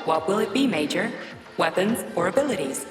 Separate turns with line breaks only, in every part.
What will it be, Major? Weapons or abilities?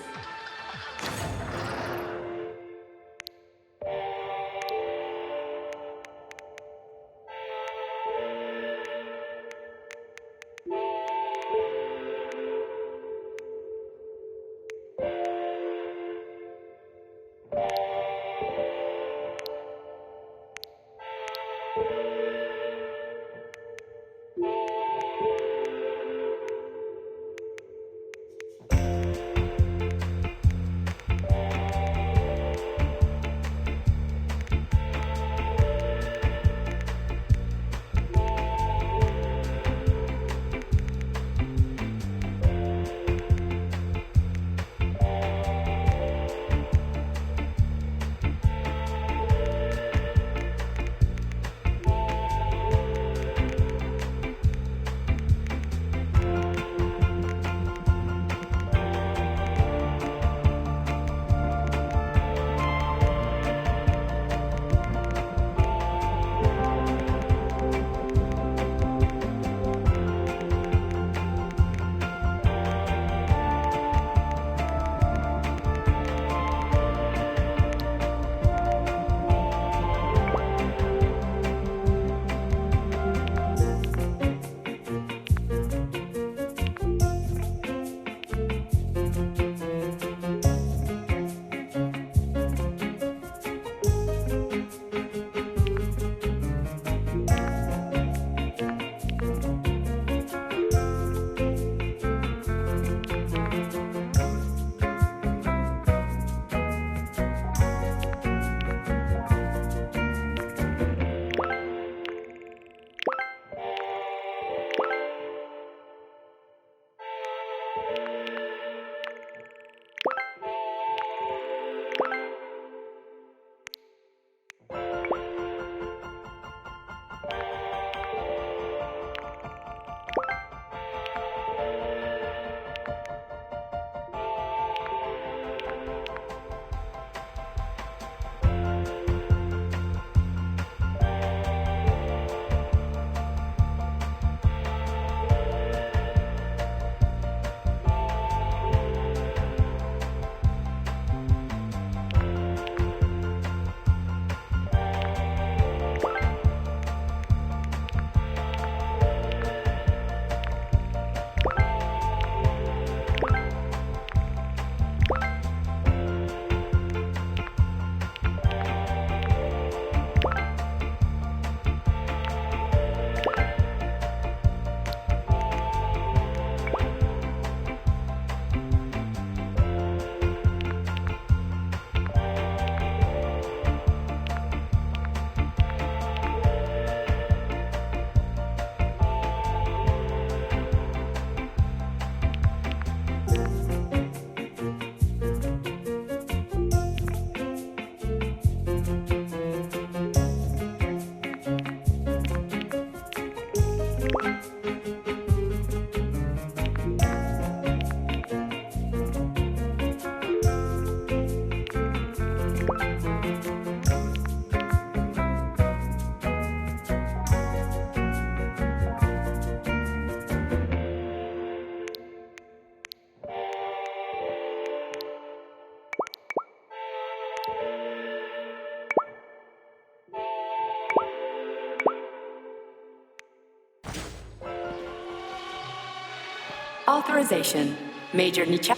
Authorization. Major Nicha.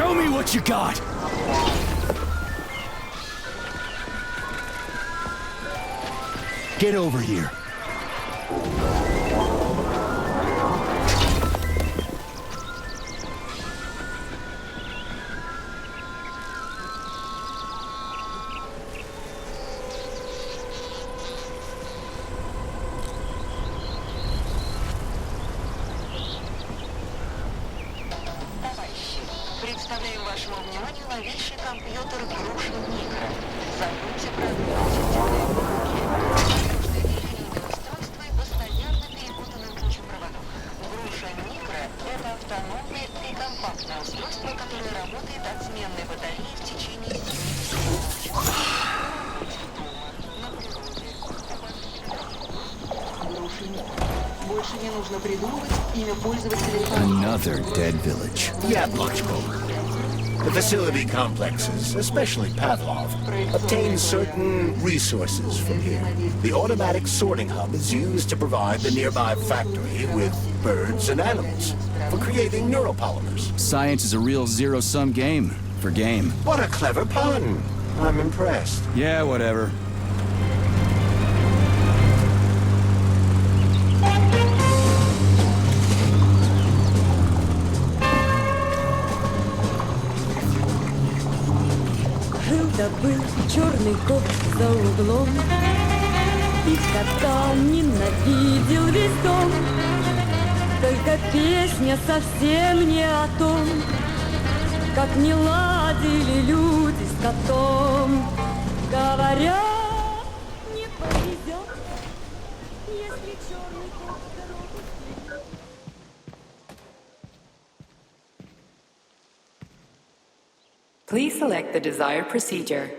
Show me what you got! Get over here.
Представляем вашему вниманию новейший компьютер Груша Микро. Забудьте про системные блоки. Периферийное устройство и постоянно перепутанный кучу проводов. Груша Микро – это автономное и компактное устройство, которое работает от сменной батареи в течение 7 часов. Дома, на природе, Груша Микро. Больше не нужно придумывать имя пользователя.
Another dead village.
Yeah, logical. The facility complexes, especially Pavlov, obtain certain resources from here. The automatic sorting hub is used to provide the nearby factory with birds and animals for creating neuropolymers.
Science is a real zero-sum game. For game.
What a clever pun! I'm impressed.
Yeah, whatever.
Жил-то был черный кот за углом, и кота ненавидел весь дом. Только песня совсем не о том, как не ладили люди с котом. Говорят, не повезет, если черный кот дорогу перейдет.
Please select the desired procedure.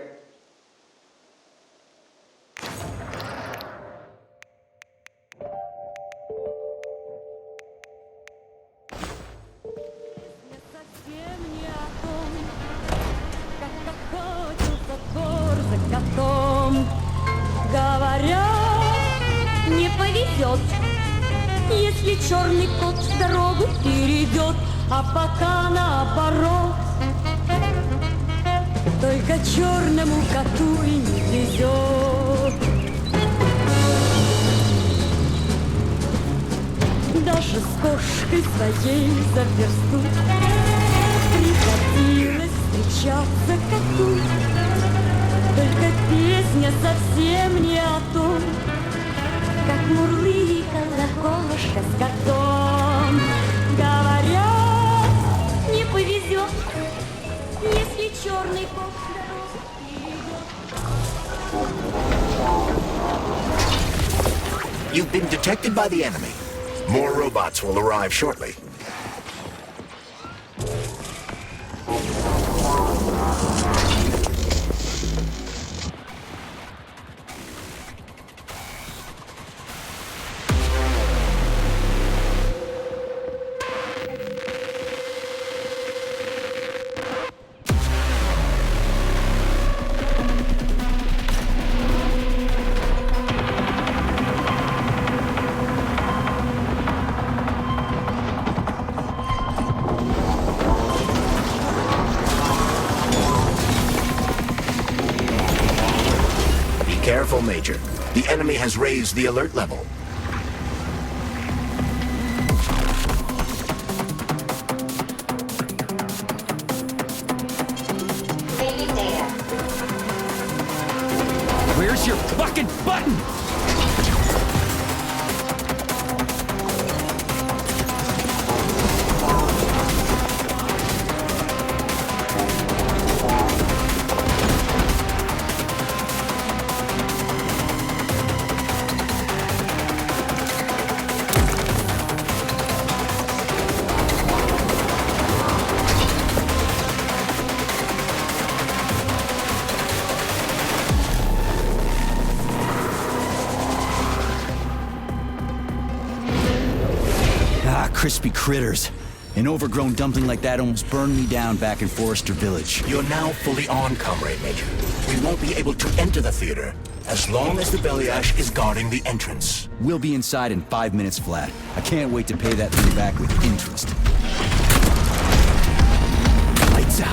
Совсем не о том, как охотился вор за котом. Говорят, не повезет, если черный кот дорогу перейдет, а пока наоборот, только черному коту и не везет. Даже с кошкой своей за версту приходилось встречаться коту. Только песня совсем не о том, как мурлыкала кошка с котом. Говорят, не повезет, если черный кот дорогу перейдет.
You've been detected by the enemy. More robots will arrive shortly. Careful, Major. The enemy has raised the alert level.
Where's your fucking button? Crispy critters. An overgrown dumpling like that almost burned me down back in Forrester Village.
You're now fully on, Comrade Major. We won't be able to enter the theater as long as the Beliash is guarding the entrance.
We'll be inside in 5 minutes flat. I can't wait to pay that thing back with interest. Lights out.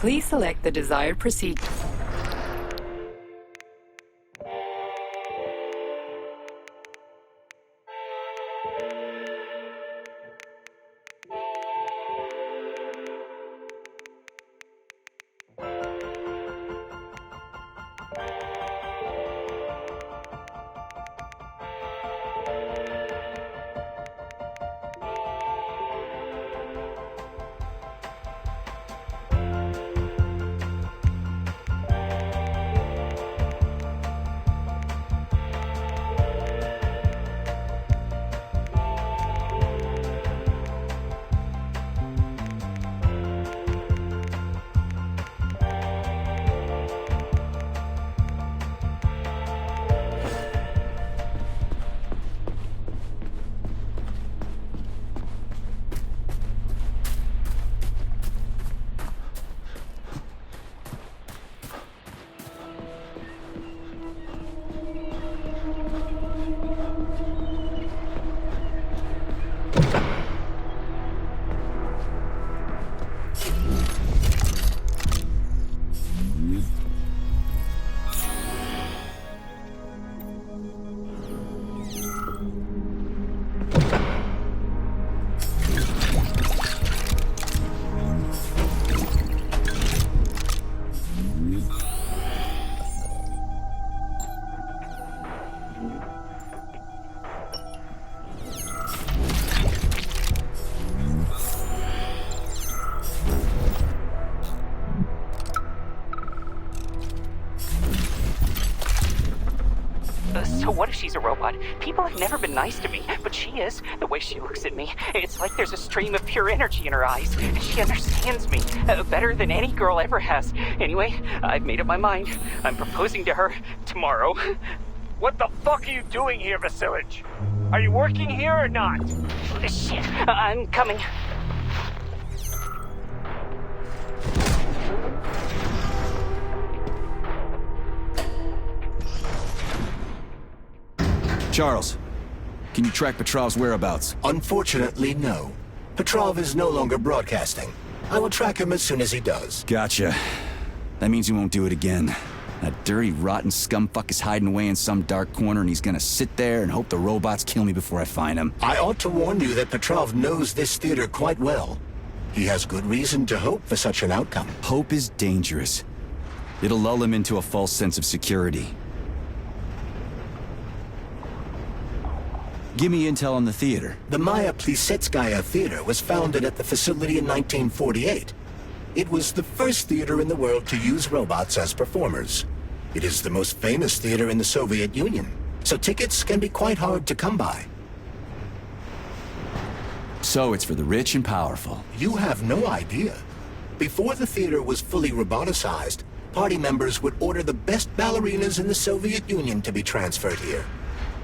Please select the desired procedure.
So what if she's a robot? People have never been nice to me, but she is. The way she looks at me, it's like there's a stream of pure energy in her eyes. She understands me better than any girl ever has. Anyway, I've made up my mind. I'm proposing to her tomorrow.
What the fuck are you doing here, Vasilich? Are you working here or not?
Shit, I'm coming.
Charles, can you track Petrov's whereabouts?
Unfortunately, no. Petrov is no longer broadcasting. I will track him as soon as he does.
Gotcha. That means he won't do it again. That dirty, rotten scumfuck is hiding away in some dark corner, and he's gonna sit there and hope the robots kill me before I find him.
I ought to warn you that Petrov knows this theater quite well. He has good reason to hope for such an outcome.
Hope is dangerous. It'll lull him into a false sense of security. Give me intel on the theater.
The Maya Plisetskaya Theater was founded at the facility in 1948. It was the first theater in the world to use robots as performers. It is the most famous theater in the Soviet Union, so tickets can be quite hard to come by.
So it's for the rich and powerful.
You have no idea. Before the theater was fully roboticized, party members would order the best ballerinas in the Soviet Union to be transferred here.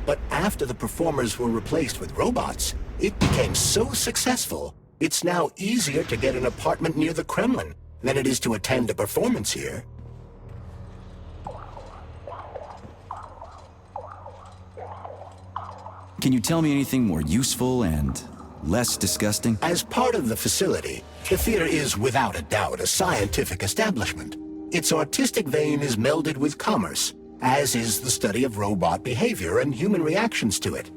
But after the performers were replaced with robots, it became so successful, it's now easier to get an apartment near the Kremlin than it is to attend a performance here.
Can you tell me anything more useful and less disgusting?
As part of the facility, the theater is without a doubt a scientific establishment. Its artistic vein is melded with commerce, as is the study of robot behavior and human reactions to it.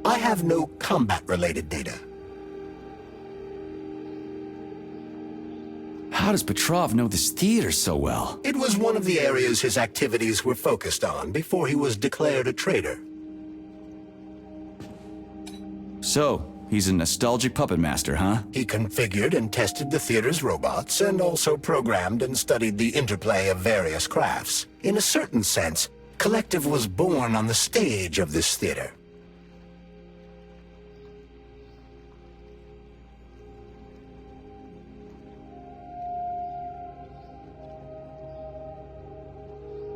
I have no combat-related data.
How does Petrov know this theater so well?
It was one of the areas his activities were focused on before he was declared a traitor.
So, he's a nostalgic puppet master, huh?
He configured and tested the theater's robots, and also programmed and studied the interplay of various crafts. In a certain sense, Collective was born on the stage of this theater.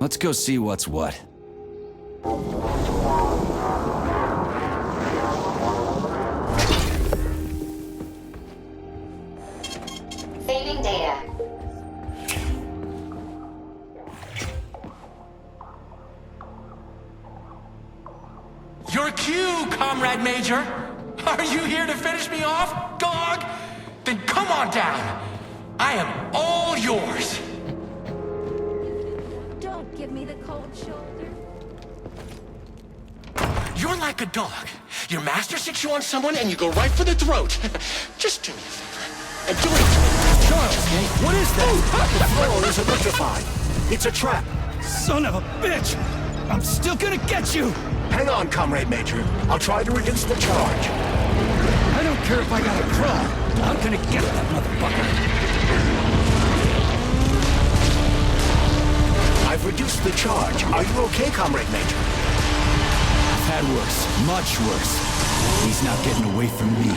Let's go see what's what.
Saving data.
Your cue, Comrade Major! Are you here to finish me off, dog? Then come on down! I am all yours.
Don't give me the cold shoulder.
You're like a dog. Your master sticks you on someone and you go right for the throat. Just do me a favor. And do it.
Charles, what is that? The floor is electrified. It's a trap.
Son of a bitch! I'm still gonna get you!
Hang on, Comrade Major. I'll try to reduce the charge.
I don't care if I gotta crawl. I'm gonna get that motherfucker.
I've reduced the charge. Are you okay, Comrade Major?
I've had worse. Much worse. He's not getting away from me.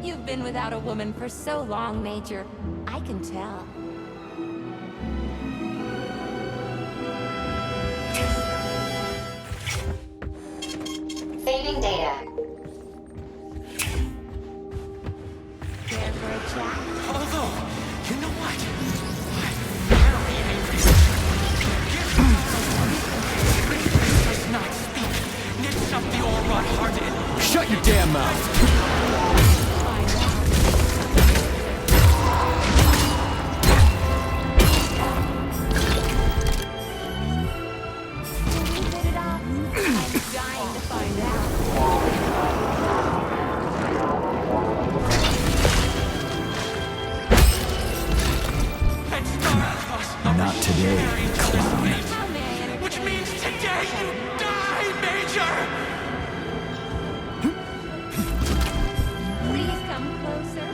You've been without a woman for so long, Major. I can tell.
Saving data.
Care for a chat?
Although, you know what? I'm very angry. Does not speak. Knits up the all rot-hearted.
Shut your damn mouth!
Dying to find out.
And star-crossed numbers
Not today,
carry
clown.
weight.
How may I entertain?
Which means today you die, Major!
Please come closer.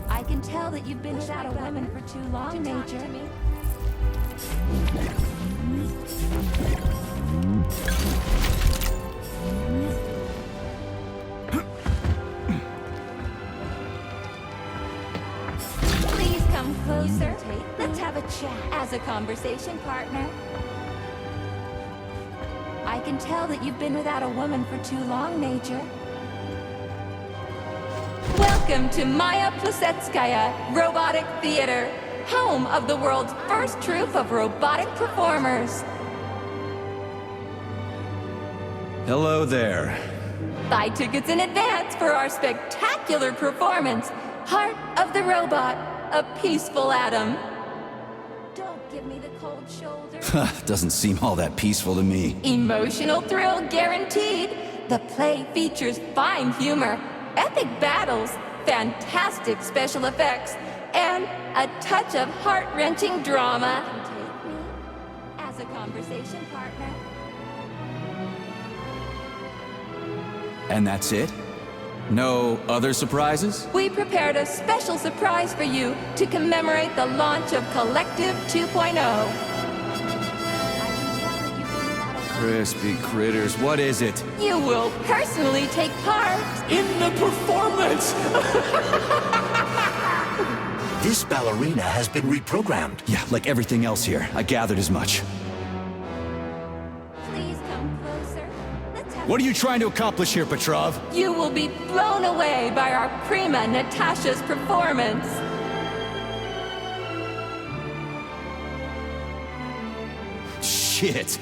I can tell that you've been without a woman for too long, Major. Please come closer. Let's have a chat as a conversation partner. I can tell that you've been without a woman for too long, Major. Welcome to Maya Plesetskaya Robotic Theater, home of the world's first troupe of robotic performers.
Hello there.
Buy tickets in advance for our spectacular performance, Heart of the Robot, a peaceful atom. Don't give me the cold shoulder.
Doesn't seem all that peaceful to me.
Emotional thrill guaranteed. The play features fine humor, epic battles, fantastic special effects, and a touch of heart-wrenching drama. Take me as a conversation partner.
And that's it? No other surprises?
We prepared a special surprise for you to commemorate the launch of Collective 2.0.
Crispy critters, what is it?
You will personally take part
In the performance!
This ballerina has been reprogrammed.
Yeah, like everything else here. I gathered as much.
Please come closer. Let's have...
What are you trying to accomplish here, Petrov?
You will be blown away by our prima Natasha's performance.
Shit.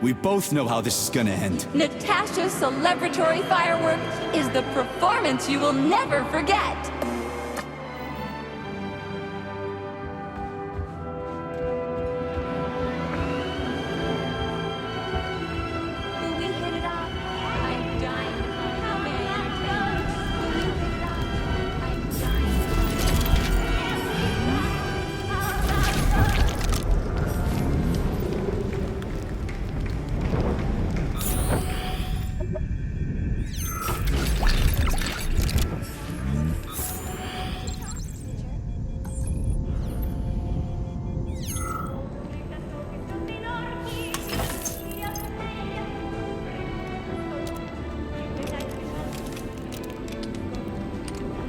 We both know how this is gonna end.
Natasha's celebratory firework is the performance you will never forget. Will we hit it off? I'm dying to find how may I entertain you? Will you hit it off? I'm dying.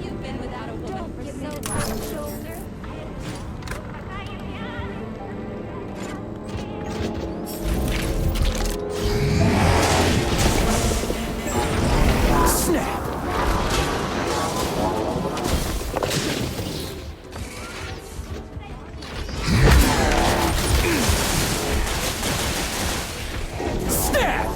You've been without a woman for so long, shoulder.
Snap! Snap!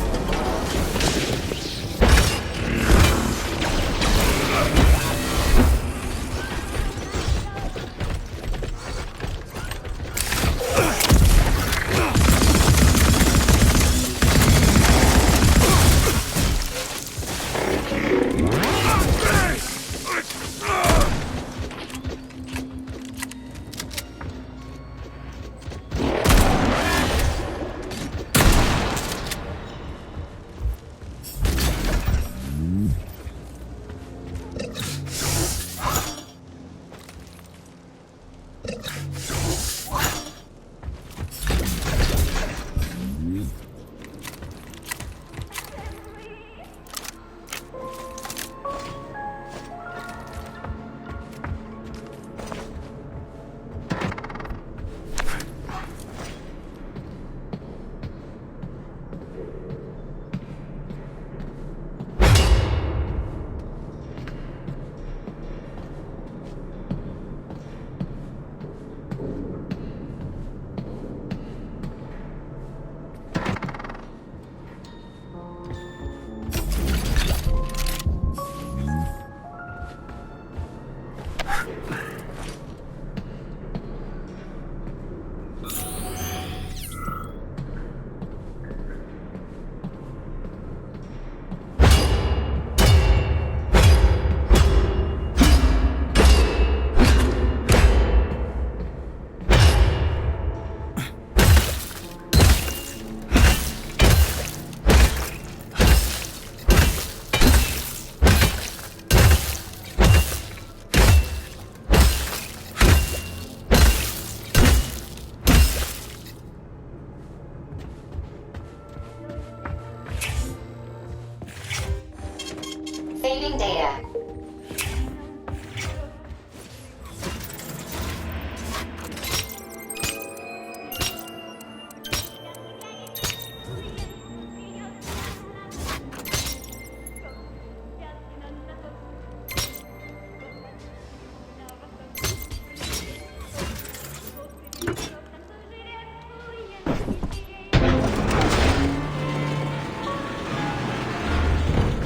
Saving data.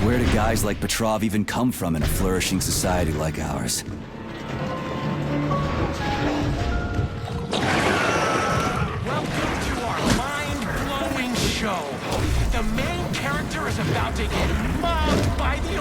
Where do guys like Petrov even come from in a flourishing society like ours?
Welcome to our mind-blowing show. The main character is about to get mobbed by the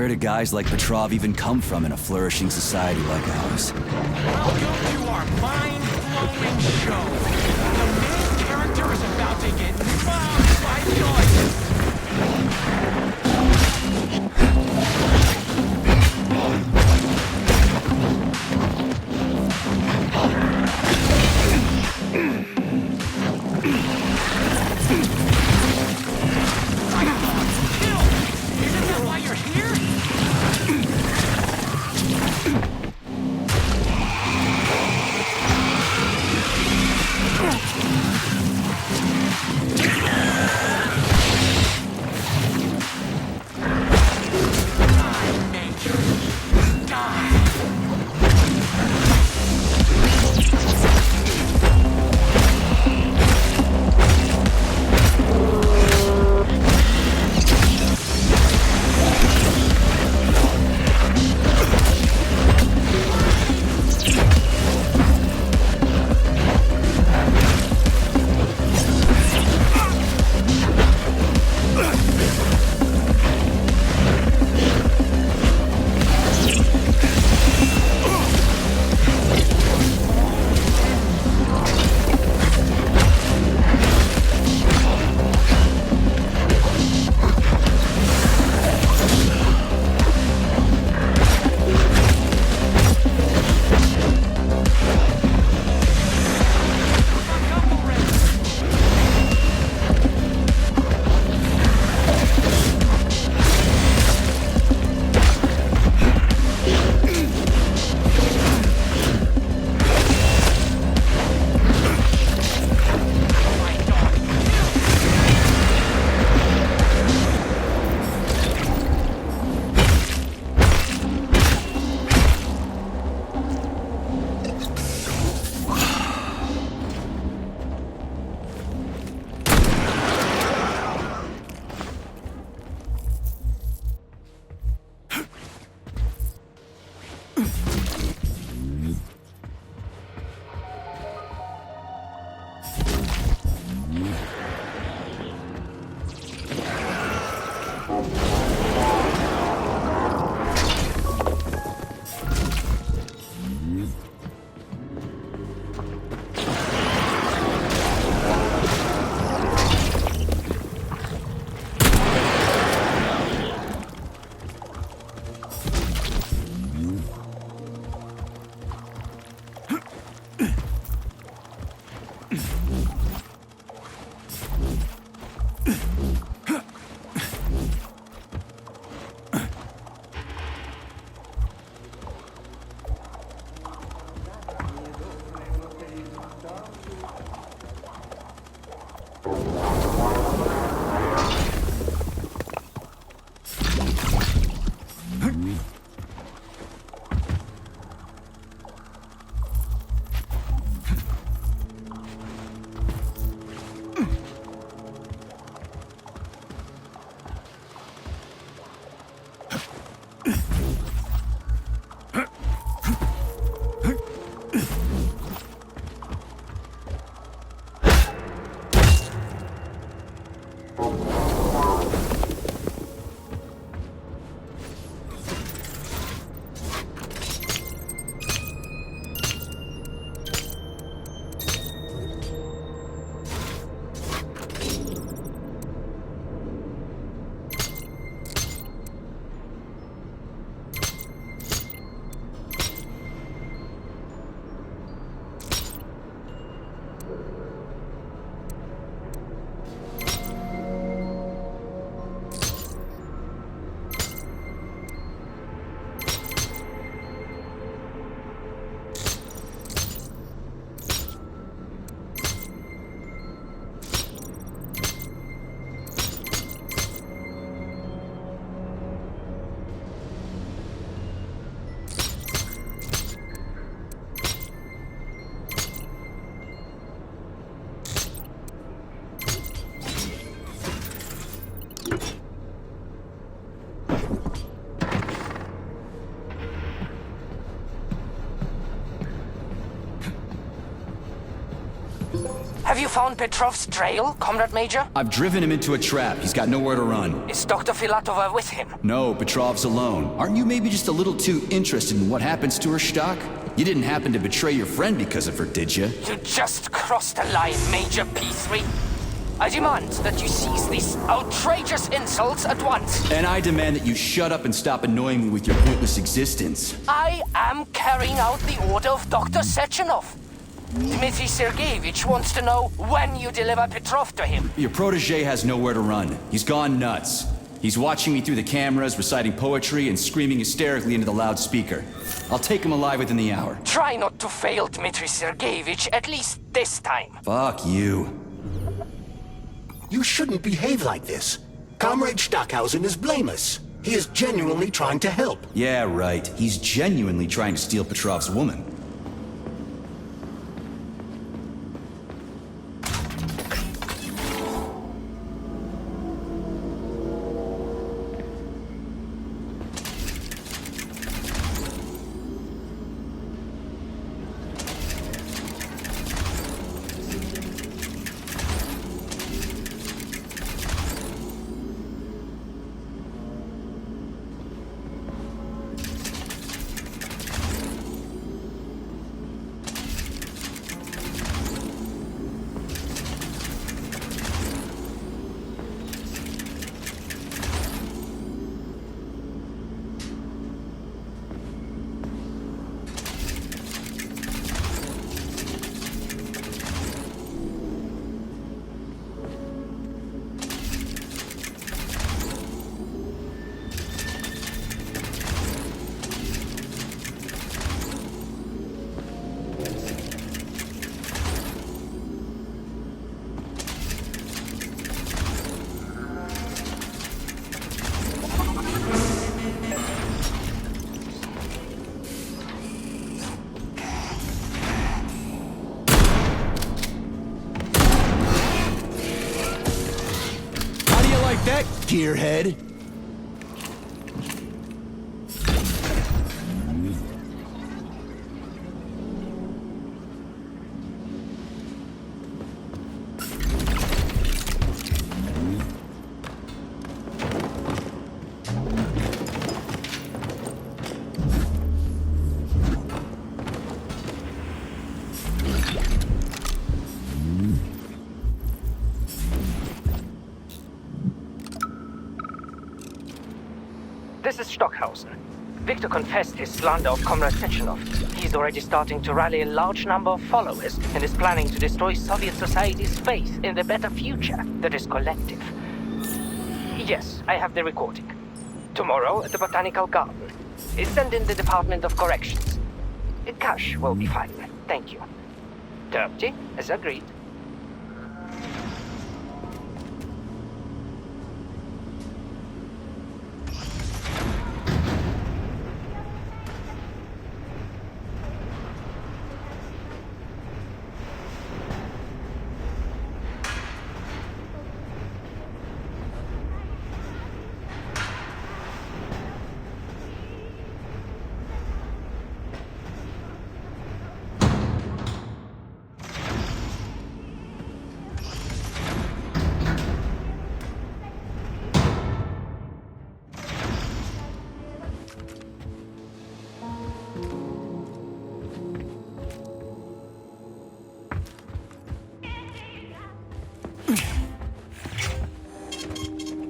Where do guys like Petrov even come from in a flourishing society like ours?
Welcome to our mind-blowing show. The main character is about to get mobbed by the audience. Isn't that why you're here? Die, Major. Die.
Have you found Petrov's trail, Comrade Major?
I've driven him into a trap. He's got nowhere to run.
Is Dr. Filatova with him?
No, Petrov's alone. Aren't you maybe just a little too interested in what happens to her, Stock? You didn't happen to betray your friend because of her, did you?
You just crossed a line, Major P3. I demand that you cease these outrageous insults at once.
And I demand that you shut up and stop annoying me with your pointless existence.
I am carrying out the order of Dr. Sechenov. Dmitry Sergeyevich wants to know when you deliver Petrov to him.
Your protege has nowhere to run. He's gone nuts. He's watching me through the cameras, reciting poetry, and screaming hysterically into the loudspeaker. I'll take him alive within the hour.
Try not to fail, Dmitry Sergeyevich, at least this time.
Fuck you.
You shouldn't behave like this. Comrade Stockhausen is blameless. He is genuinely trying to help.
Yeah, right. He's genuinely trying to steal Petrov's woman. That gearhead.
This is Stockhausen. Victor confessed his slander of Comrade Sechenov. He's already starting to rally a large number of followers and is planning to destroy Soviet society's faith in the better future that is collective. Yes, I have the recording. Tomorrow at the Botanical Garden. Send in the Department of Corrections. Cash will be fine. Thank you. Dirty, as agreed.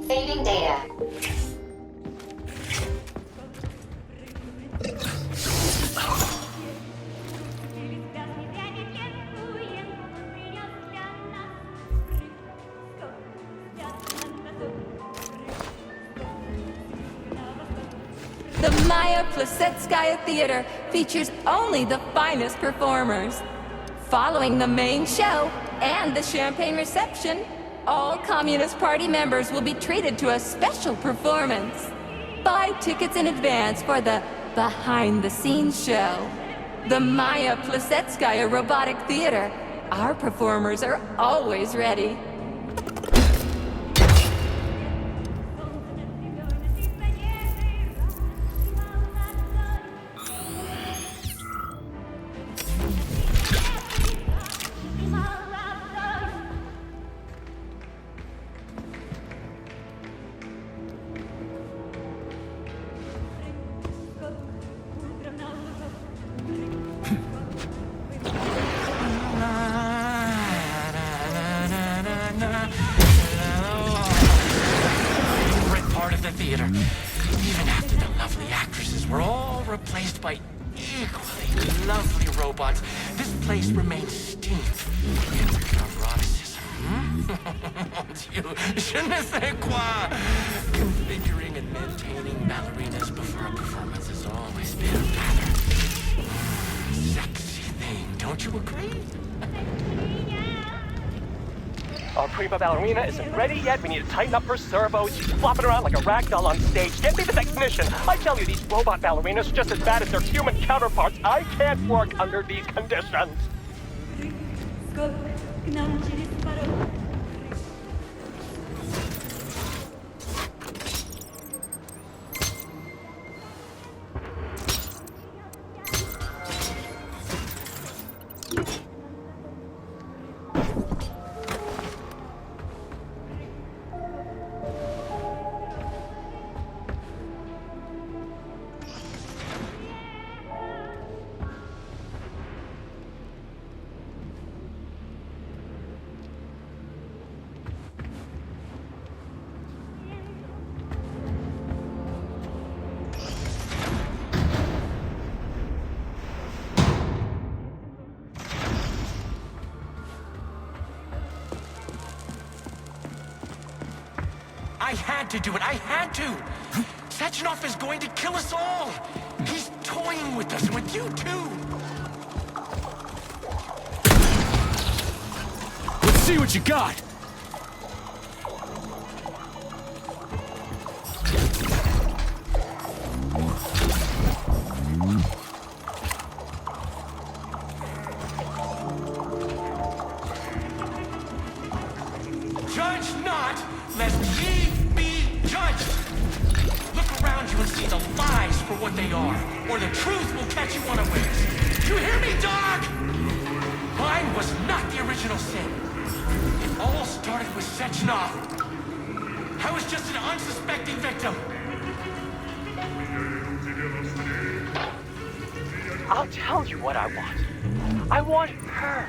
Saving data.
The Maya Plesetskaya Theater features only the finest performers. Following the main show and the champagne reception, all Communist Party members will be treated to a special performance. Buy tickets in advance for the behind-the-scenes show. The Maya Plesetskaya Robotic Theater. Our performers are always ready.
were all replaced by equally lovely robots, this place remains steamed in eroticism. Je ne sais quoi. Configuring and maintaining ballerinas before a performance has always been a rather sexy thing, don't you agree?
Our prima ballerina isn't ready yet. We need to tighten up her servos. She's flopping around like a rag doll on stage. Get me the technician. I tell you, these robot ballerinas are just as bad as their human counterparts. I can't work under these conditions.
I had to do it. I had to. Sechenov is going to kill us all. He's toying with us, with you too.
Let's see what you got.
Judge not, lest ye be judged. Look around you and see the lies for what they are, or the truth will catch you unawares. You hear me, dog? Mine was not the original sin. It all started with Sechenov. I was just an unsuspecting victim.
I'll tell you what I want. I want her.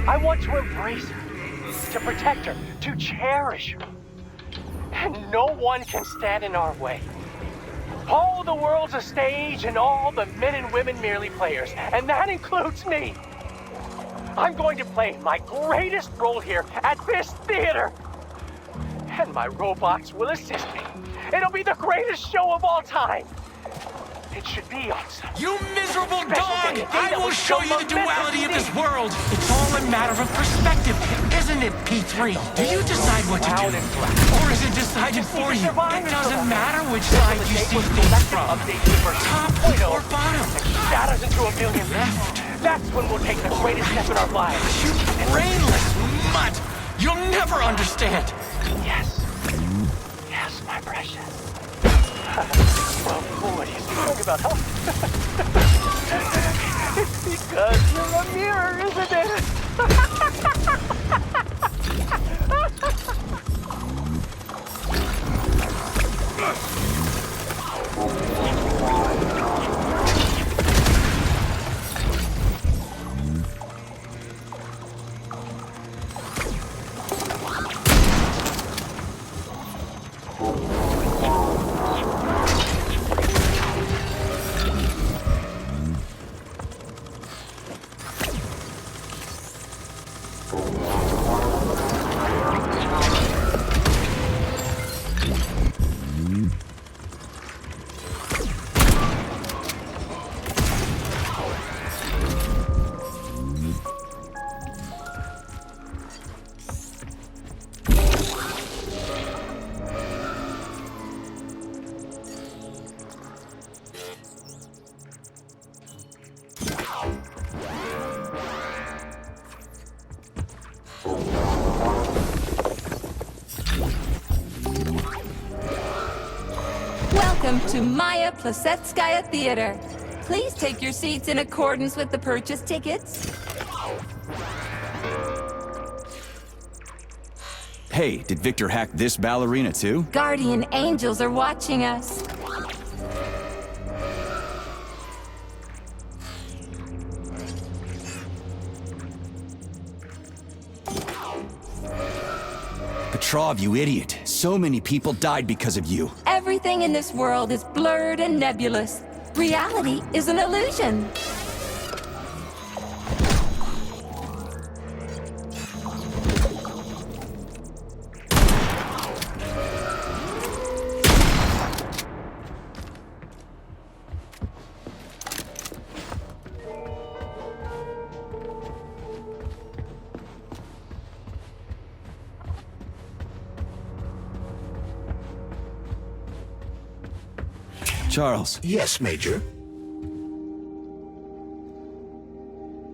I want to embrace her, to protect her, to cherish her. And no one can stand in our way. All the world's a stage and all the men and women merely players, and that includes me. I'm going to play my greatest role here at this theater. And my robots will assist me. It'll be the greatest show of all time. It should be on some
You miserable
special
dog!
day, a day
I
that
will show you the
momentous
duality of
to
this
me.
world. It's all a matter of perspective, isn't it, P3? Do you decide what to do?
Loud and black.
Or is it decided for you?
survive
It doesn't
until
matter which side you see things from. Top or bottom.
Shatters into a million.
Left.
That's when we'll take the greatest step in our lives.
You brainless mutt! You'll never understand.
Yes. Yes, my precious. Well, what are you talking about, huh? It's because you're a mirror, isn't it?
Welcome to Maya Plasetskaya Theater. Please take your seats in accordance with the purchase tickets.
Hey, did Victor hack this ballerina too?
Guardian angels are watching us.
Petrov, you idiot. So many people died because of you.
Everything Everything in this world is blurred and nebulous. Reality is an illusion.
Charles,
Yes, Major.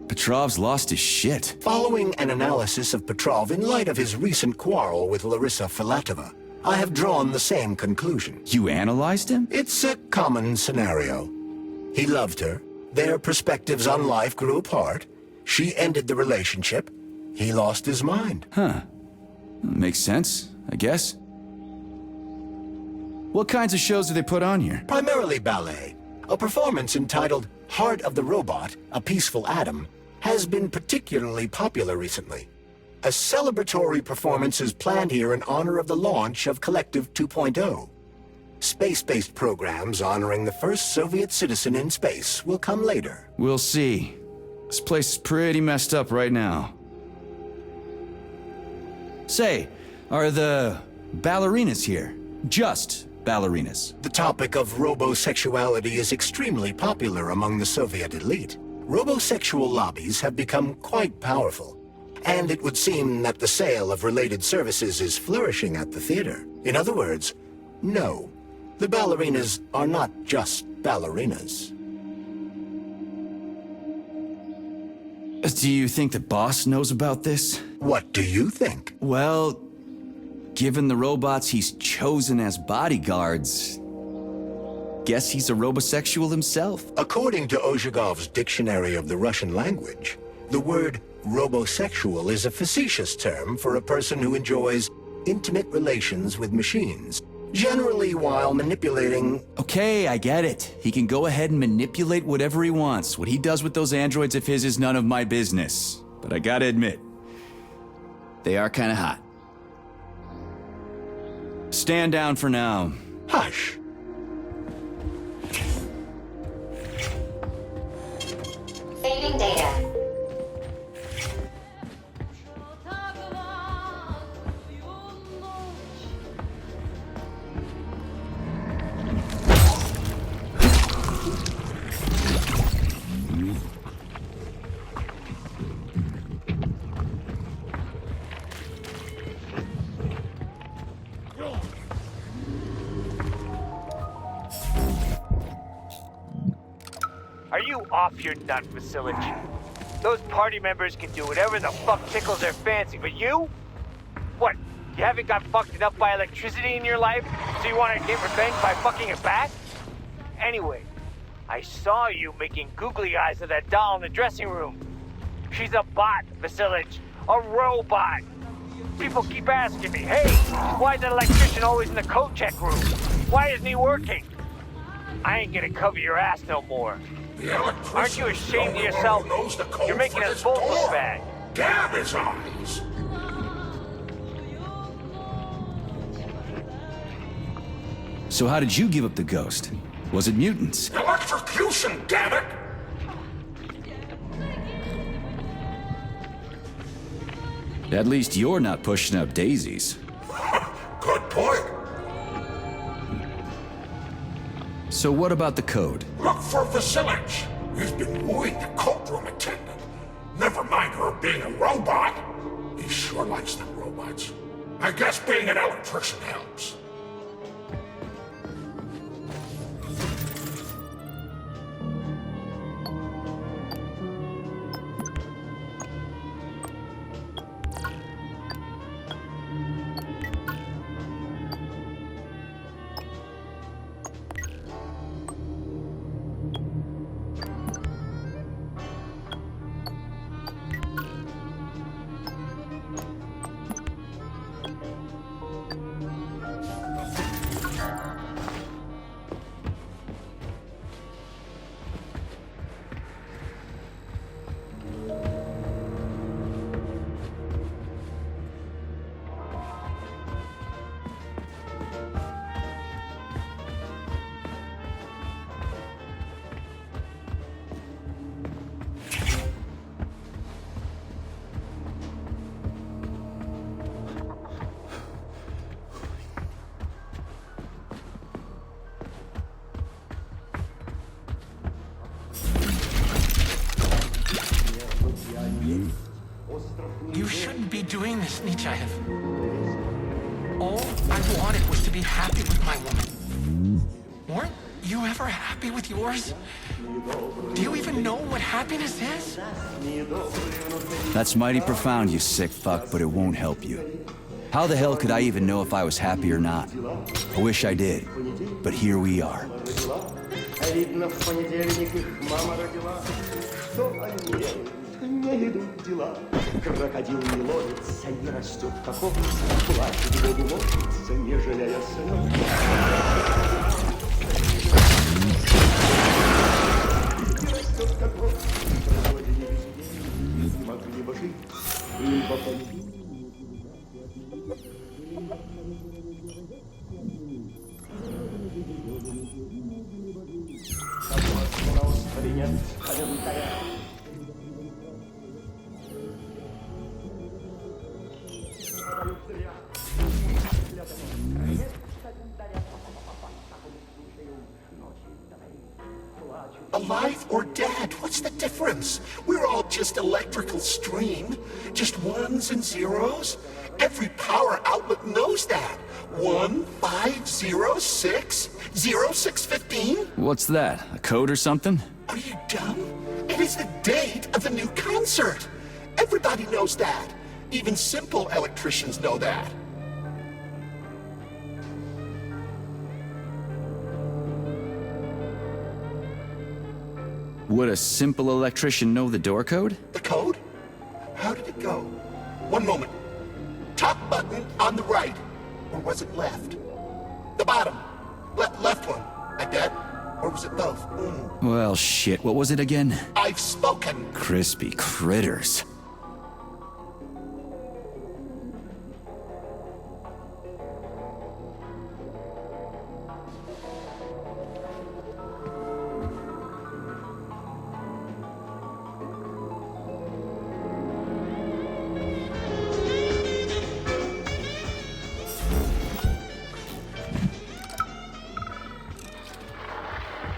Petrov's lost his shit.
Following an analysis of Petrov in light of his recent quarrel with Larissa Filatova, I have drawn the same conclusion.
You analyzed him?
It's a common scenario. He loved her. Their perspectives on life grew apart. She ended the relationship. He lost his mind.
Huh. Makes sense, I guess. What kinds of shows do they put on here?
Primarily ballet. A performance entitled Heart of the Robot, A Peaceful Atom, has been particularly popular recently. A celebratory performance is planned here in honor of the launch of Collective 2.0. Space-based programs honoring the first Soviet citizen in space will come later.
We'll see. This place is pretty messed up right now. Say, are the ballerinas here? Just ballerinas?
The topic of robosexuality is extremely popular among the Soviet elite. Robosexual lobbies have become quite powerful, and it would seem that the sale of related services is flourishing at the theater. In other words, no, the ballerinas are not just ballerinas.
Do you think the boss knows about this?
What do you think?
Well, given the robots he's chosen as bodyguards, guess he's a robosexual himself.
According to Ozhigov's Dictionary of the Russian Language, the word robosexual is a facetious term for a person who enjoys intimate relations with machines, generally while manipulating...
Okay, I get it. He can go ahead and manipulate whatever he wants. What he does with those androids of his is none of my business. But I gotta admit, they are kinda hot. Stand down for now.
Hush.
Saving data.
Are you off your nut, Vasilich? Those party members can do whatever the fuck tickles their fancy, but you? What, you haven't got fucked enough by electricity in your life, so you want to get revenge by fucking it back? Anyway, I saw you making googly eyes at that doll in the dressing room. She's a bot, Vasilich. A robot. People keep asking me, hey, why is that electrician always in the coat check room? Why isn't he working? I ain't gonna cover your ass no more. Aren't you ashamed of yourself? You're making us both look bad.
Damn his eyes!
So how did you give up the ghost? Was it mutants?
Electrocution, damn it!
At least you're not pushing up daisies.
Good point.
So what about the code?
Look for Vasilich. He's been wooing the coat room attendant. Never mind her being a robot. He sure likes them robots. I guess being an electrician helps.
doing this, Nietzscheyev? All I wanted was to be happy with my woman. Weren't you ever happy with yours? Do you even know what happiness is?
That's mighty profound, you sick fuck, but it won't help you. How the hell could I even know if I was happy or not? I wish I did, but here we are.
Видно, в понедельник их мама родила. Что они делают? Не идут дела. Крокодил не ловится, не растет каков. Плачет Богу молится, не жалея сынов. Не растет каков. Вроде не везде, не могли бы жить. Ибо понедельник.
Alive or dead, what's the difference? We're all just electrical stream. Just ones and zeros. Every power outlet knows that. 1, 5, 0, 6, 0, 6, 15.
What's that, a code or something?
Are you dumb? It is the date of the new concert. Everybody knows that. Even simple electricians know that.
Would a simple electrician know the door code?
The code? How did it go? One moment. Top button on the right. Or was it left? The bottom. Left one. I bet. Or was it both?
Well, shit, what was it again?
I've spoken.
Crispy critters.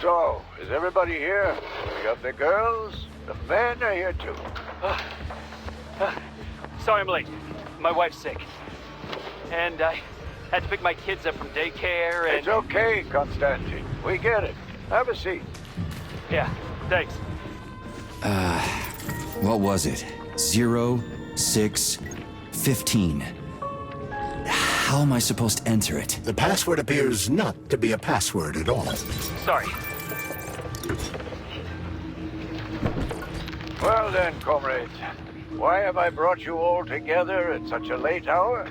So, is everybody here? We got the girls, the men are here too.
Sorry I'm late. My wife's sick. And I had to pick my kids up from daycare and...
It's okay, Konstantin. We get it. Have a seat.
Yeah, thanks.
What was it? 0, 6, 15. How am I supposed to enter it?
The password appears not to be a password at all.
Sorry.
Well then, comrades. Why have I brought you all together at such a late hour?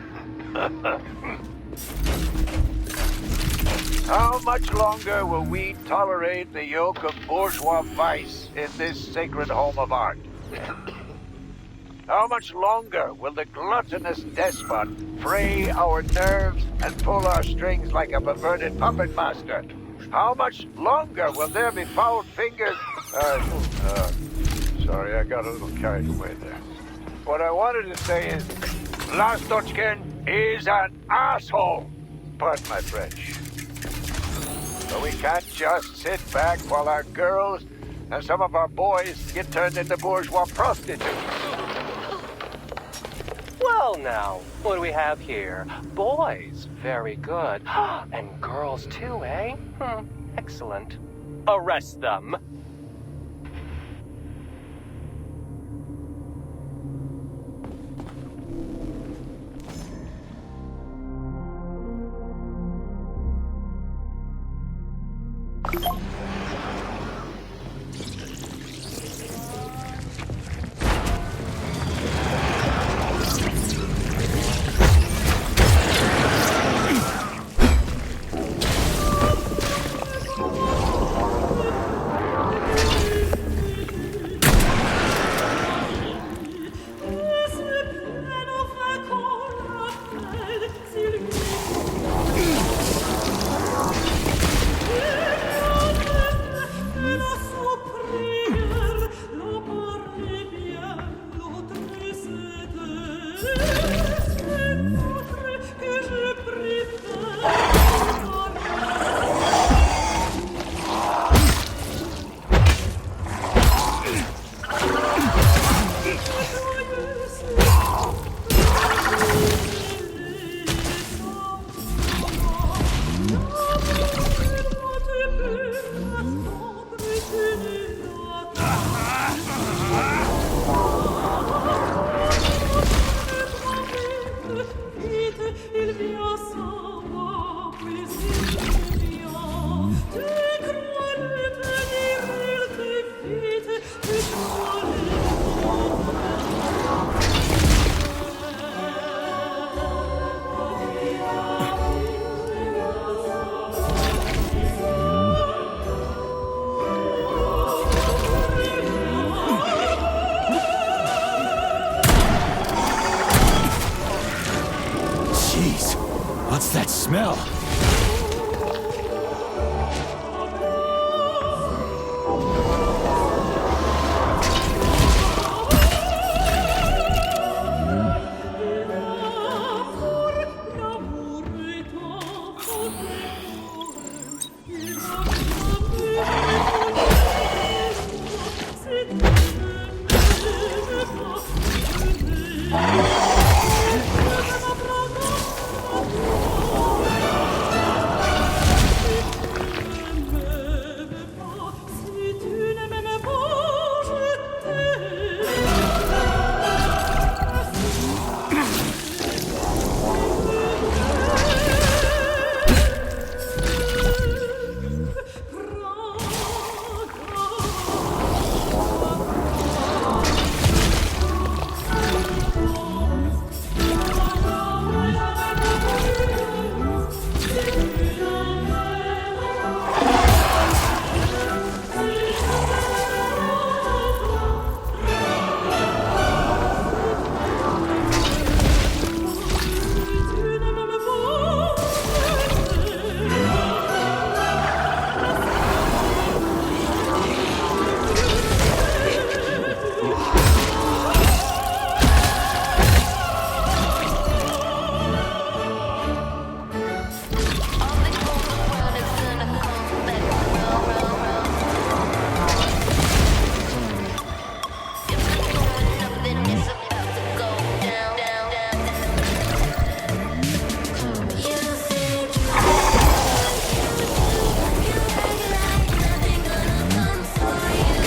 How much longer will we tolerate the yoke of bourgeois vice in this sacred home of art? How much longer will the gluttonous despot fray our nerves and pull our strings like a perverted puppet master? How much longer will there be foul fingers? Sorry, I got a little carried away there. What I wanted to say is, Lastochkin is an asshole. Pardon my French. But we can't just sit back while our girls and some of our boys get turned into bourgeois prostitutes.
Well now, what do we have here? Boys, very good. And girls too, eh? Excellent. Arrest them.
smell?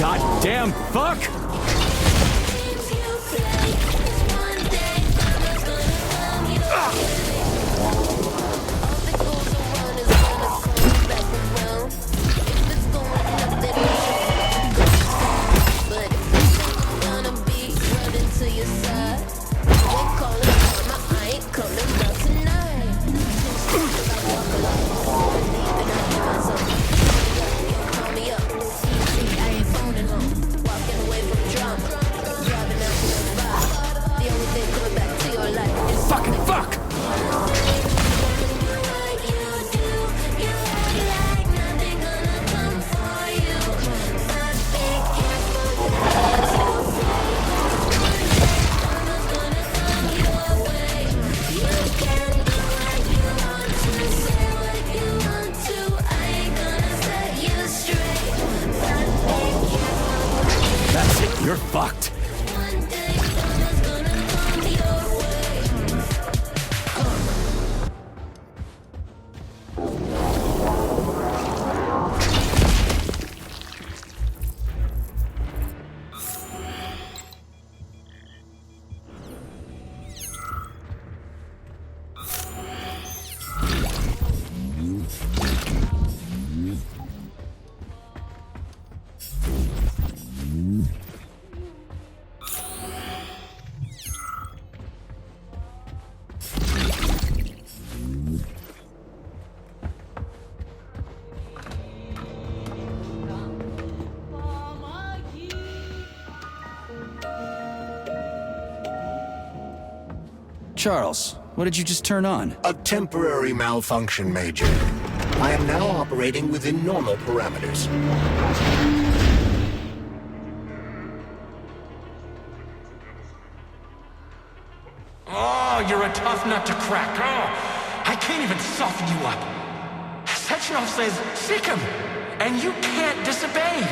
Goddamn fuck! You're fucked. Charles, what did you just turn on?
A temporary malfunction, Major. I am now operating within normal parameters.
Oh, you're a tough nut to crack. Oh, I can't even soften you up. Sechenov says, sick him, and you can't disobey.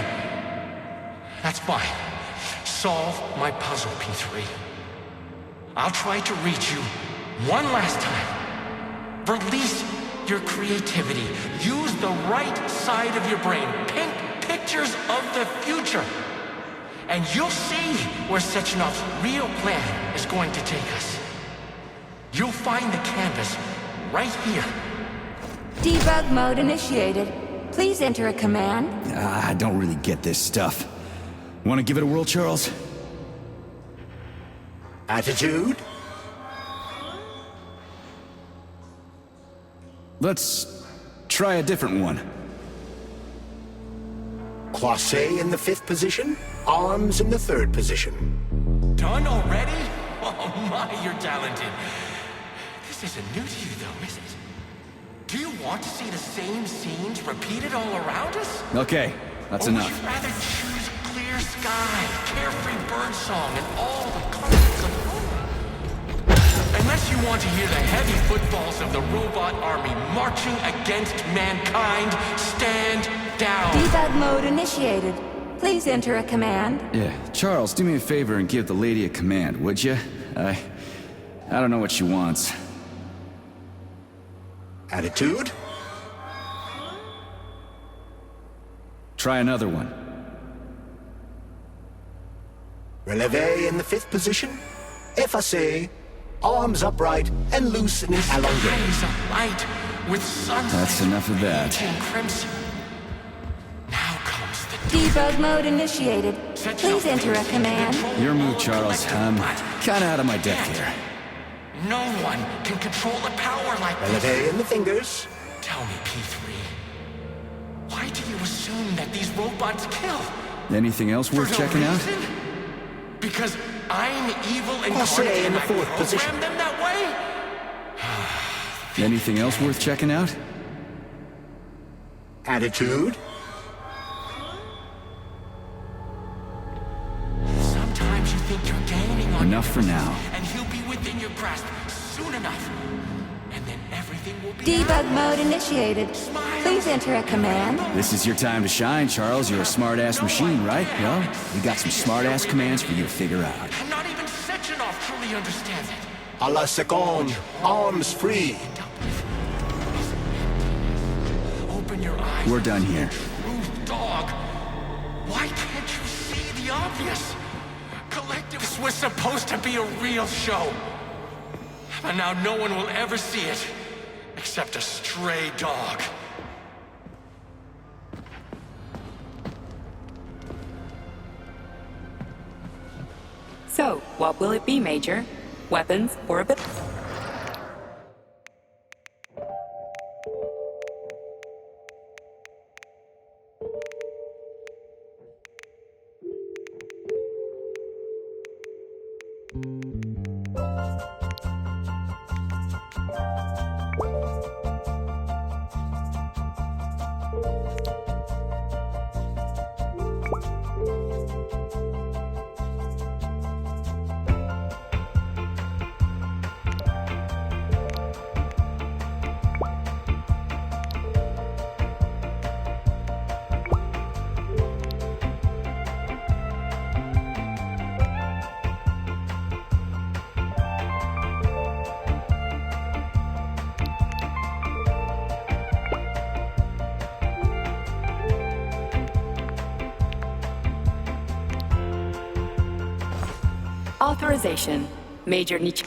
That's fine. Solve my puzzle, P3. I'll try to reach you one last time. Release your creativity. Use the right side of your brain. Paint pictures of the future. And you'll see where Sechenov's real plan is going to take us. You'll find the canvas right here.
Debug mode initiated. Please enter a command.
I don't really get this stuff. Want to give it a whirl, Charles?
Attitude?
Let's try a different one.
Croisset in the 5th position, arms in the 3rd position.
Done already? Oh my, you're talented. This isn't new to you though, is it? Do you want to see the same scenes repeated all around us?
Okay, that's
Or would
enough.
you rather choose clear sky, carefree birdsong, and all the comforts of home? Unless you want to hear the heavy footfalls of the robot army marching against mankind, stand down.
Debug mode initiated. Please enter a command.
Yeah, Charles, do me a favor and give the lady a command, would you? I don't know what she wants.
Attitude?
Try another one.
Releve in the 5th position. Effacé. Arms upright and loose and elongated.
Eyes of light with sunset.
That's enough of that.
raging crimson. Now comes the
Debug mode initiated. Please enter a command.
Your move, Charles. I'm kinda out of my depth here.
No one can control the power like this.
Releve in the fingers.
Tell me, P3, why do you assume that these robots kill?
Anything else worth
For no
checking out?
reason? Because I'm evil
Passe
incarnate
in
and
the
I
4th
program
position.
them that way?
Anything else worth checking out?
Attitude.
Sometimes you think you're gaining on
Enough for now.
and he'll be within your grasp soon enough. And then everything will be
Debug mode initiated. Please enter a command.
This is your time to shine, Charles. You're a smart-ass machine, right? Well, we got some smart-ass commands for you to figure out.
And not even Sechenov truly understands it.
A la seconde. Arms free.
Open your eyes.
We're done here.
Rude dog. Why can't you see the obvious? Collective was supposed to be a real show. But now no one will ever see it. Except a stray dog.
So, what will it be, Major? Weapons or a bit? Authorization. Major Nietzsche.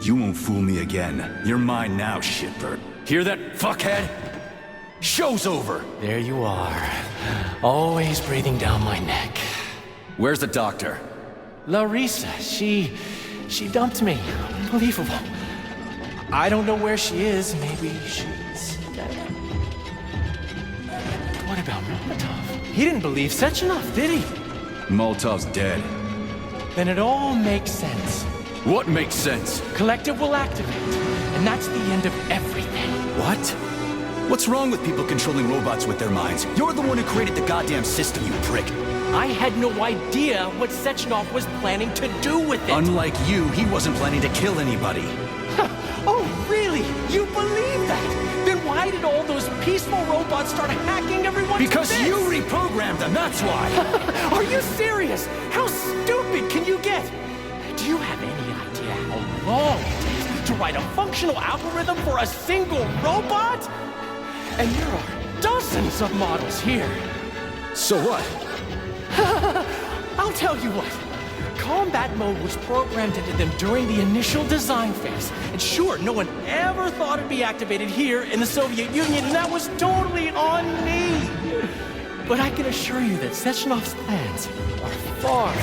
You won't fool me again. You're mine now, shitbird. Hear that, fuckhead? Show's over!
There you are. Always breathing down my neck.
Where's the doctor?
Larissa, she dumped me. Unbelievable. I don't know where she is. Maybe she's dead. What about Molotov? He didn't believe Sechenov, did he?
Molotov's dead.
Then it all makes sense.
What makes sense?
Collective will activate, and that's the end of everything.
What? What's wrong with people controlling robots with their minds? You're the one who created the goddamn system, you prick.
I had no idea what Sechenov was planning to do with it.
Unlike you, he wasn't planning to kill anybody.
Oh, really? You believe that? Then why did all those peaceful robots start hacking everyone's
Because
bits?
you reprogrammed them, that's why!
Are you serious? How stupid can you get? Do you have any idea how long it takes to write a functional algorithm for a single robot? And there are dozens of models here.
So what?
I'll tell you what. Combat mode was programmed into them during the initial design phase. And sure, no one ever thought it'd be activated here in the Soviet Union, and that was totally on me. But I can assure you that Sechenov's plans are far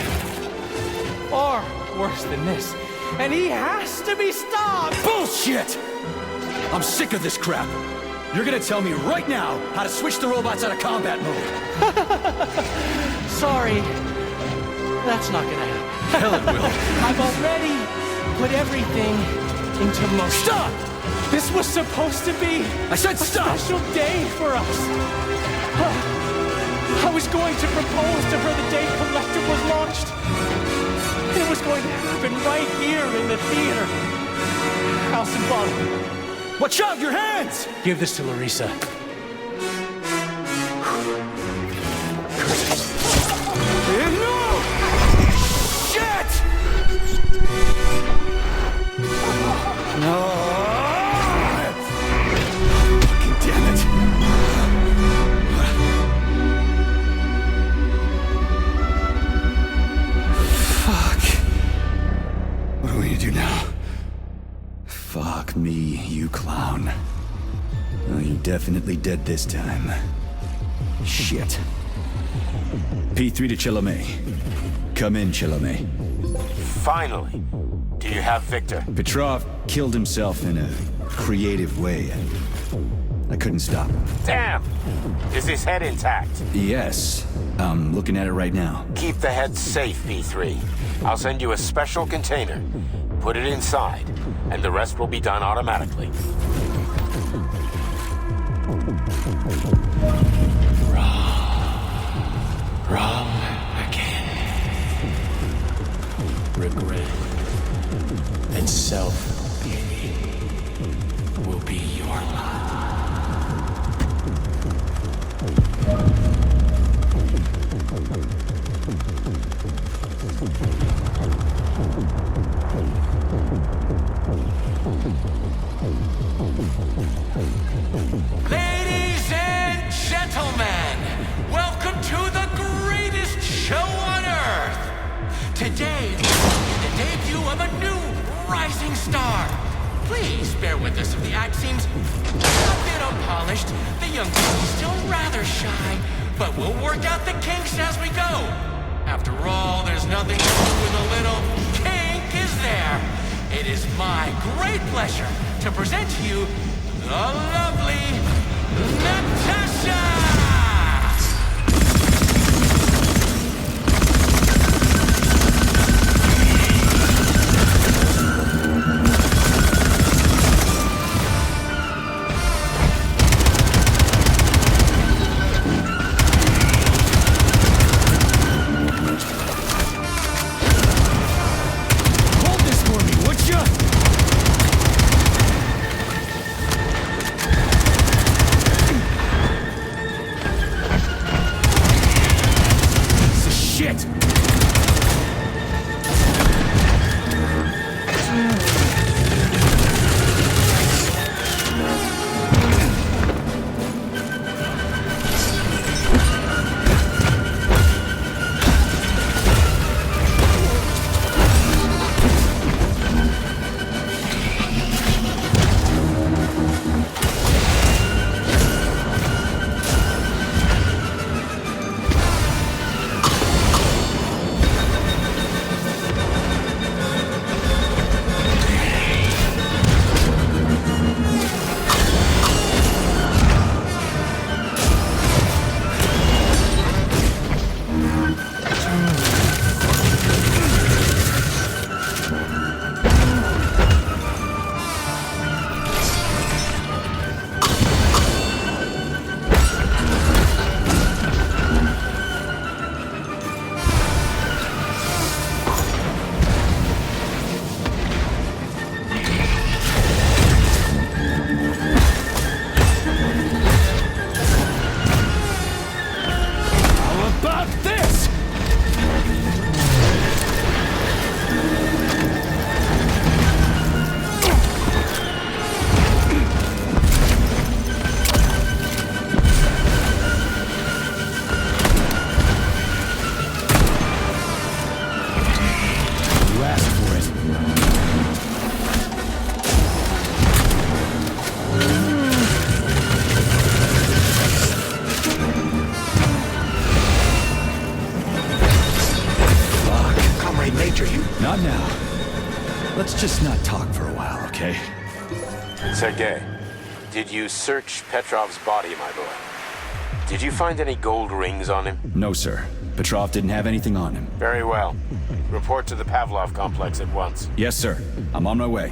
worse than this. And he has to be stopped!
Bullshit! I'm sick of this crap. You're gonna tell me right now how to switch the robots out of combat mode.
Sorry. That's not gonna happen.
Hell it will.
I've already put everything into motion.
Stop!
This was supposed to be
I said stop!
a special day for us. I was going to propose to her the day Collective was launched. And it was going to happen right here in the theater. How symbolic.
Watch out, your hands!
Give this to Larissa.
No! Shit! No! Fucking damn it. Fuck. What are we gonna do now? Fuck me, you clown. Oh, you're definitely dead this time. Shit. P3 to Chilome. Come in, Chilome.
Finally. Do you have Victor?
Petrov killed himself in a creative way, and I couldn't stop him.
Damn! Is his head intact?
Yes. I'm looking at it right now.
Keep the head safe, P3. I'll send you a special container. Put it inside, and the rest will be done automatically.
Wrong again. Regret and self-pity will be your lot. Ladies and gentlemen, welcome to the greatest show on Earth. Today is the debut of a new rising star. Please bear with us if the act seems a bit unpolished. The young girl's still rather shy, but we'll work out the kinks as we go. After all, there's nothing wrong with a little kink, is there? It is my great pleasure to present to you the lovely Natasha!
Not now. Let's just not talk for a while, okay?
Sergei, did you search Petrov's body, my boy? Did you find any gold rings on him?
No, sir. Petrov didn't have anything on him.
Very well. Report to the Pavlov complex at once.
Yes, sir. I'm on my way.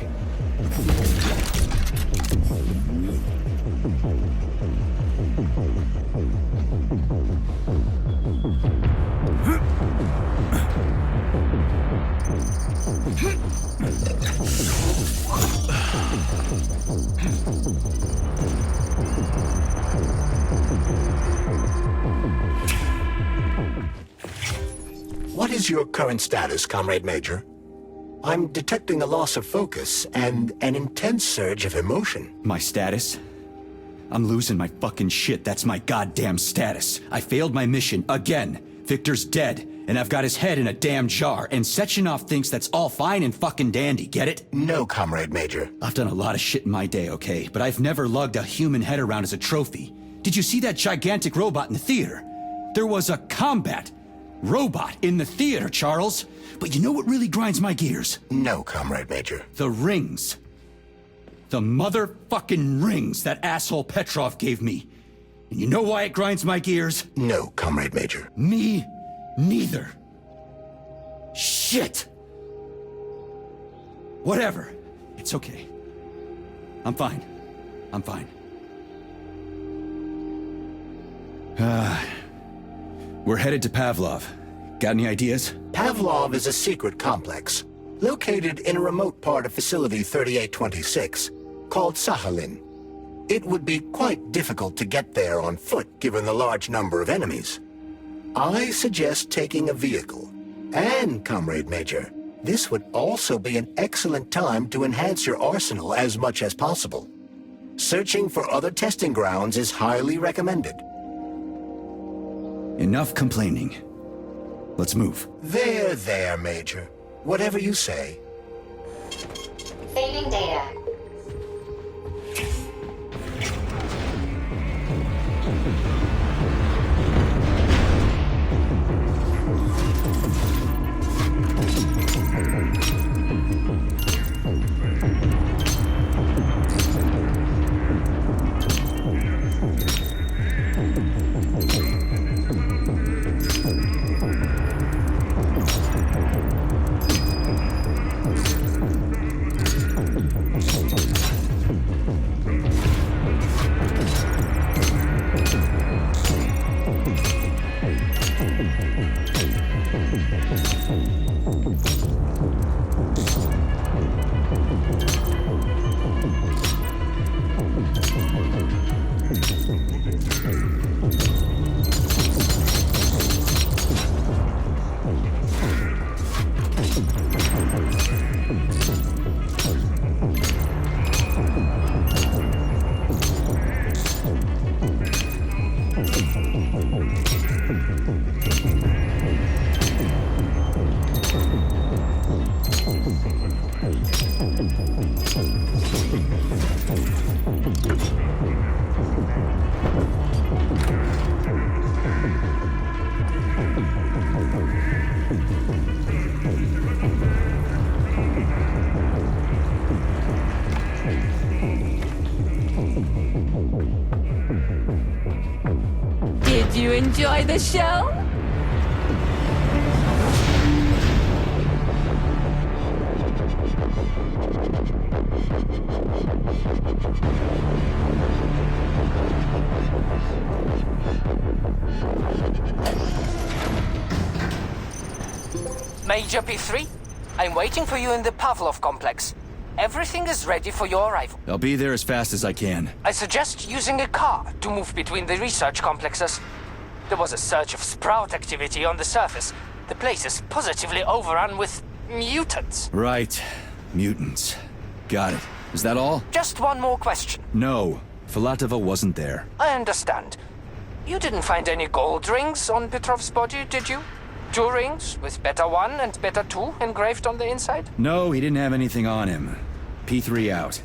What is your current status, Comrade Major? I'm detecting a loss of focus and an intense surge of emotion.
My status? I'm losing my fucking shit. That's my goddamn status. I failed my mission again. Victor's dead, and I've got his head in a damn jar, and Sechenov thinks that's all fine and fucking dandy, get it?
No, Comrade Major.
I've done a lot of shit in my day, okay? But I've never lugged a human head around as a trophy. Did you see that gigantic robot in the theater? There was a combat robot in the theater, Charles. But you know what really grinds my gears?
No, Comrade Major.
The rings. The motherfucking rings that asshole Petrov gave me. And you know why it grinds my gears?
No, Comrade Major.
Me neither. Shit. Whatever. It's okay. I'm fine. I'm fine. We're headed to Pavlov. Got any ideas?
Pavlov is a secret complex, located in a remote part of Facility 3826, called Sakhalin. It would be quite difficult to get there on foot, given the large number of enemies. I suggest taking a vehicle. And, Comrade Major, this would also be an excellent time to enhance your arsenal as much as possible. Searching for other testing grounds is highly recommended.
Enough complaining. Let's move.
There, Major. Whatever you say.
Saving data.
Did you enjoy the show?
Major P3, I'm waiting for you in the Pavlov complex. Everything is ready for your arrival.
I'll be there as fast as I can.
I suggest using a car to move between the research complexes. There was a surge of sprout activity on the surface. The place is positively overrun with mutants.
Right. Mutants. Got it. Is that all?
Just one more question.
No. Filatova wasn't there.
I understand. You didn't find any gold rings on Petrov's body, did you? 2 rings with Beta 1 and Beta 2 engraved on the inside?
No, he didn't have anything on him. P3 out.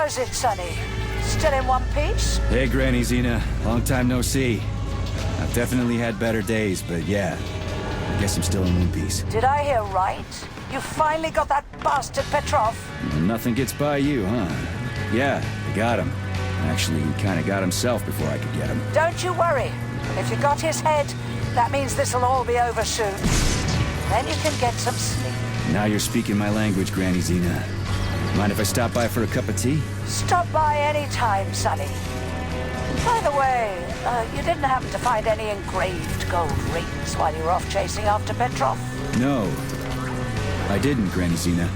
goes it, Sonny? Still in one piece?
Hey, Granny Xena. Long time no see. I've definitely had better days, but yeah. I guess I'm still in one piece.
Did I hear right? You finally got that bastard Petrov?
Nothing gets by you, huh? Yeah, I got him. Actually, he kinda got himself before I could get him.
Don't you worry. If you got his head, that means this'll all be over soon. Then you can get some sleep.
Now you're speaking my language, Granny Xena. Mind if I stop by for a cup of tea?
Stop by any time, Sonny. By the way, you didn't happen to find any engraved gold rings while you were off chasing after Petrov?
No. I didn't, Granny Xena.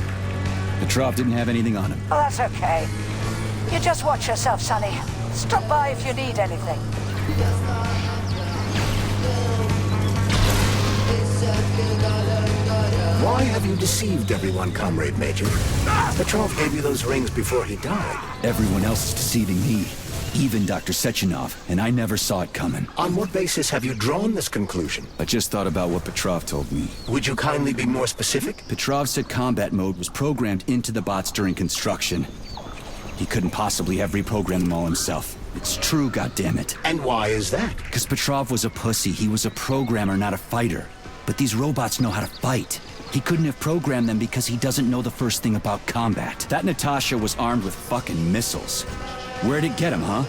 Petrov didn't have anything on him.
Oh, that's okay. You just watch yourself, Sonny. Stop by if you need anything.
Why have you deceived everyone, Comrade Major? Petrov gave you those rings before he died.
Everyone else is deceiving me. Even Dr. Sechenov, and I never saw it coming.
On what basis have you drawn this conclusion?
I just thought about what Petrov told me.
Would you kindly be more specific?
Petrov said combat mode was programmed into the bots during construction. He couldn't possibly have reprogrammed them all himself. It's true, goddammit.
And why is that?
Because Petrov was a pussy. He was a programmer, not a fighter. But these robots know how to fight. He couldn't have programmed them because he doesn't know the first thing about combat. That Natasha was armed with fucking missiles. Where'd it get him, huh?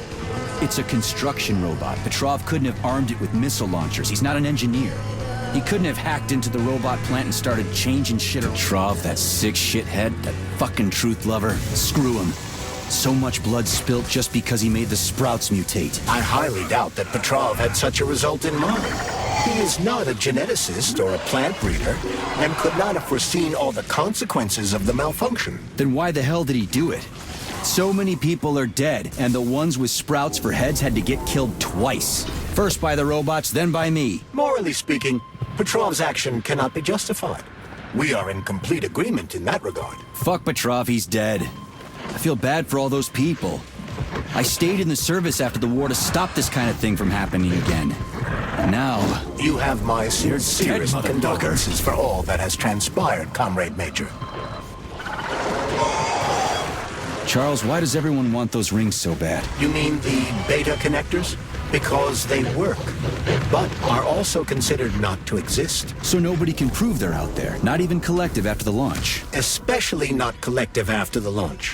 It's a construction robot. Petrov couldn't have armed it with missile launchers. He's not an engineer. He couldn't have hacked into the robot plant and started changing shit. Petrov, that sick shithead, that fucking truth lover. Screw him. So much blood spilt just because he made the sprouts mutate.
I highly doubt that Petrov had such a result in mind. He is not a geneticist or a plant breeder, and could not have foreseen all the consequences of the malfunction.
Then why the hell did he do it? So many people are dead, and the ones with sprouts for heads had to get killed twice. First by the robots, then by me.
Morally speaking, Petrov's action cannot be justified. We are in complete agreement in that regard.
Fuck Petrov, he's dead. I feel bad for all those people. I stayed in the service after the war to stop this kind of thing from happening again. And now...
You have my sincerest condolences for all that has transpired, Comrade Major.
Charles, why does everyone want those rings so bad?
You mean the beta connectors? Because they work, but are also considered not to exist.
So nobody can prove they're out there, not even Collective after the launch.
Especially not Collective after the launch.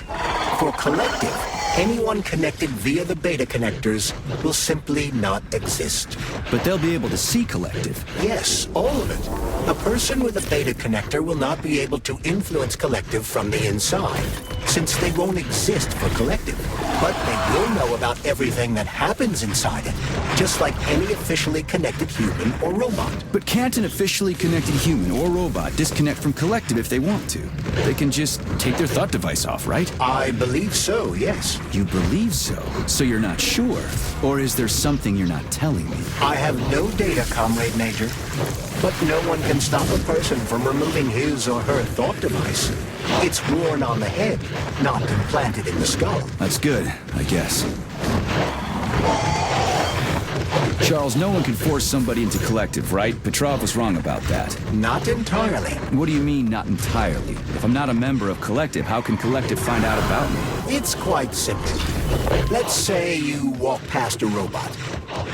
For Collective, anyone connected via the beta connectors will simply not exist.
But they'll be able to see Collective.
Yes, all of it. A person with a beta connector will not be able to influence Collective from the inside, since they won't exist for Collective. But they will know about everything that happens inside it, just like any officially connected human or robot.
But can't an officially connected human or robot disconnect from Collective if they want to? They can just take their thought device off, right?
I believe so, yes.
You believe so? So you're not sure? Or is there something you're not telling me?
I have no data, Comrade Major. But no one can stop a person from removing his or her thought device. It's worn on the head, not implanted in the skull.
That's good, I guess. Charles, no one can force somebody into Collective, right? Petrov was wrong about that.
Not entirely.
What do you mean, not entirely? If I'm not a member of Collective, how can Collective find out about me?
It's quite simple. Let's say you walk past a robot.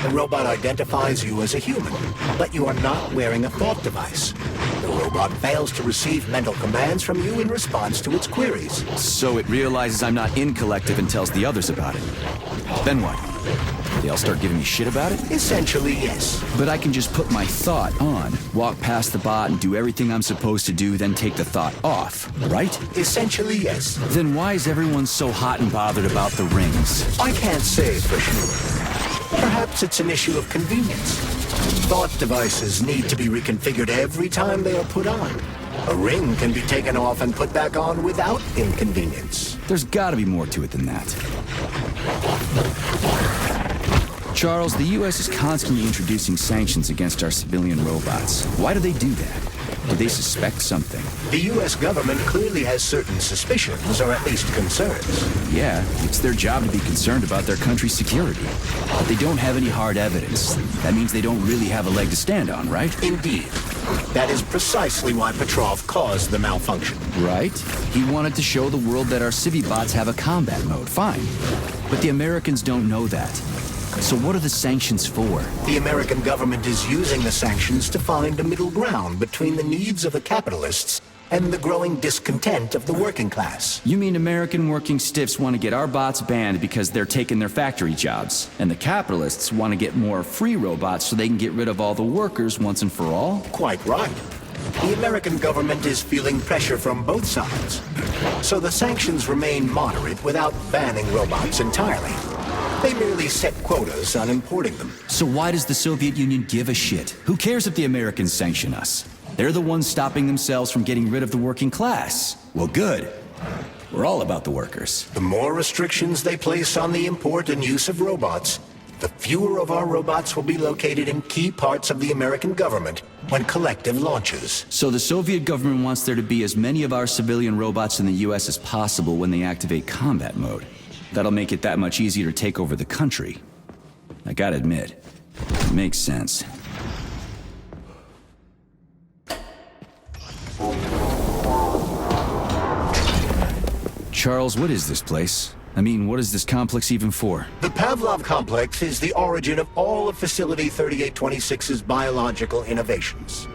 The robot identifies you as a human, but you are not wearing a thought device. The robot fails to receive mental commands from you in response to its queries.
So it realizes I'm not in Collective and tells the others about it. Then what? They all start giving me shit about it?
Essentially, yes.
But I can just put my thought on, walk past the bot and do everything I'm supposed to do, then take the thought off, right?
Essentially, yes.
Then why is everyone so hot and bothered about the rings?
I can't say for sure. Perhaps it's an issue of convenience. Thought devices need to be reconfigured every time they are put on. A ring can be taken off and put back on without inconvenience.
There's gotta be more to it than that. Charles, the U.S. is constantly introducing sanctions against our civilian robots. Why do they do that? Do they suspect something?
The U.S. government clearly has certain suspicions, or at least concerns.
Yeah, it's their job to be concerned about their country's security. But they don't have any hard evidence. That means they don't really have a leg to stand on, right?
Indeed. That is precisely why Petrov caused the malfunction.
Right? He wanted to show the world that our Civi-bots have a combat mode, fine. But the Americans don't know that. So what are the sanctions for?
The American government is using the sanctions to find a middle ground between the needs of the capitalists and the growing discontent of the working class.
You mean American working stiffs want to get our bots banned because they're taking their factory jobs, and the capitalists want to get more free robots so they can get rid of all the workers once and for all?
Quite right. The American government is feeling pressure from both sides. So the sanctions remain moderate without banning robots entirely. They merely set quotas on importing them.
So why does the Soviet Union give a shit? Who cares if the Americans sanction us? They're the ones stopping themselves from getting rid of the working class. Well, good. We're all about the workers.
The more restrictions they place on the import and use of robots, the fewer of our robots will be located in key parts of the American government when Collective launches.
So the Soviet government wants there to be as many of our civilian robots in the US as possible when they activate combat mode. That'll make it that much easier to take over the country. I gotta admit, it makes sense. Charles, what is this place? I mean, what is this complex even for?
The Pavlov complex is the origin of all of Facility 3826's biological innovations.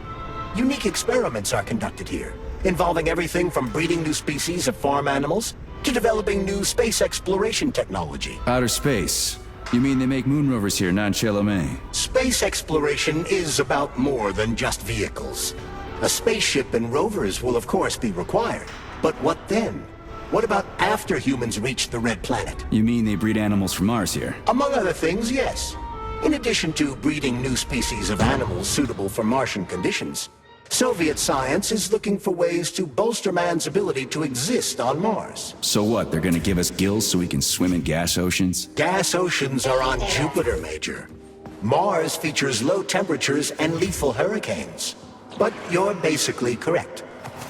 Unique experiments are conducted here, involving everything from breeding new species of farm animals to developing new space exploration technology.
Outer space? You mean they make moon rovers here, not Chelomey?
Space exploration is about more than just vehicles. A spaceship and rovers will of course be required. But what then? What about after humans reach the Red Planet?
You mean they breed animals from Mars here?
Among other things, yes. In addition to breeding new species of animals suitable for Martian conditions, Soviet science is looking for ways to bolster man's ability to exist on Mars.
So what, they're gonna give us gills so we can swim in gas oceans?
Gas oceans are on Jupiter, Major. Mars features low temperatures and lethal hurricanes. But you're basically correct.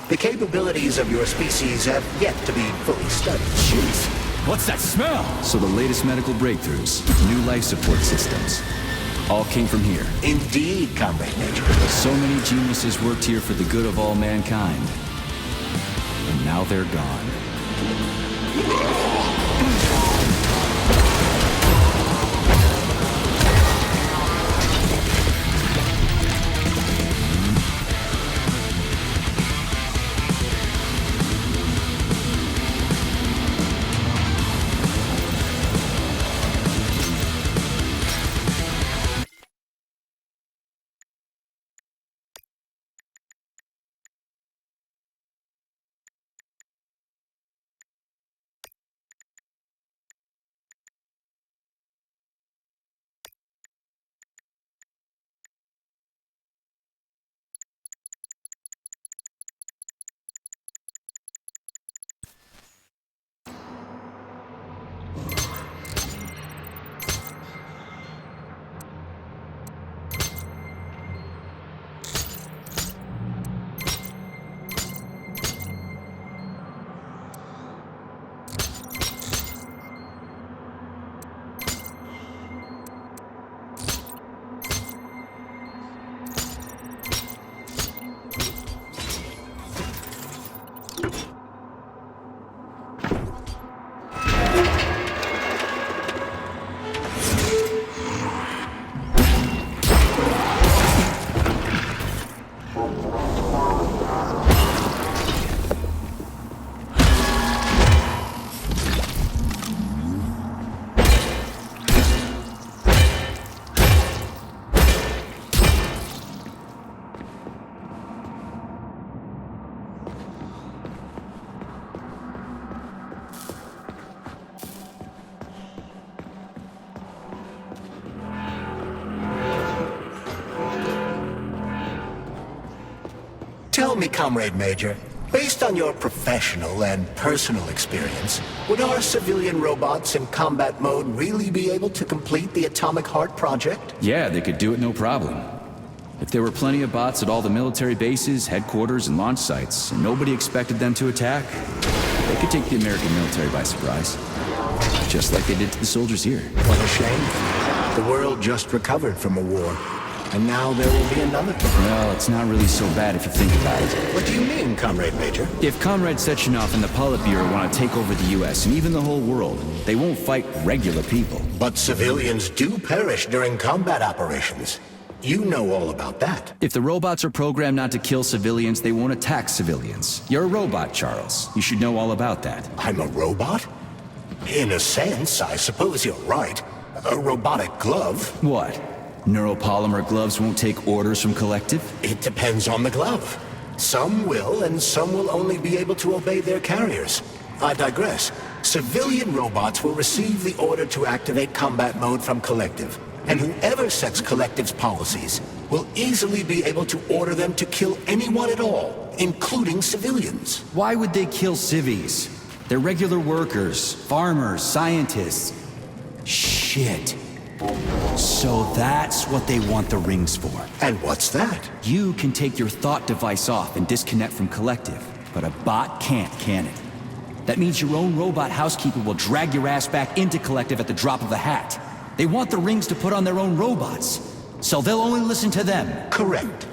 The capabilities of your species have yet to be fully studied.
Jeez, what's that smell? So the latest medical breakthroughs, new life support systems, all came from here.
Indeed, Comrade Major.
So many geniuses worked here for the good of all mankind. And now they're gone.
Tell me, Comrade Major, based on your professional and personal experience, would our civilian robots in combat mode really be able to complete the Atomic Heart project?
Yeah, they could do it no problem. If there were plenty of bots at all the military bases, headquarters, and launch sites, and nobody expected them to attack, they could take the American military by surprise. Just like they did to the soldiers here.
What a shame. The world just recovered from a war, and now there will be another.
Well, it's not really so bad if you think about it.
What do you mean, Comrade Major?
If Comrade Sechenov and the Politburo want to take over the US and even the whole world, they won't fight regular people.
But civilians do perish during combat operations. You know all about that.
If the robots are programmed not to kill civilians, they won't attack civilians. You're a robot, Charles. You should know all about that.
I'm a robot? In a sense, I suppose you're right. A robotic glove.
What? Neuropolymer gloves won't take orders from Collective?
It depends on the glove. Some will, and some will only be able to obey their carriers. I digress. Civilian robots will receive the order to activate combat mode from Collective. And whoever sets Collective's policies will easily be able to order them to kill anyone at all, including civilians.
Why would they kill civvies? They're regular workers, farmers, scientists. Shit. So that's what they want the rings for.
And what's that?
You can take your thought device off and disconnect from Collective, but a bot can't, can it? That means your own robot housekeeper will drag your ass back into Collective at the drop of a hat. They want the rings to put on their own robots, so they'll only listen to them.
Correct.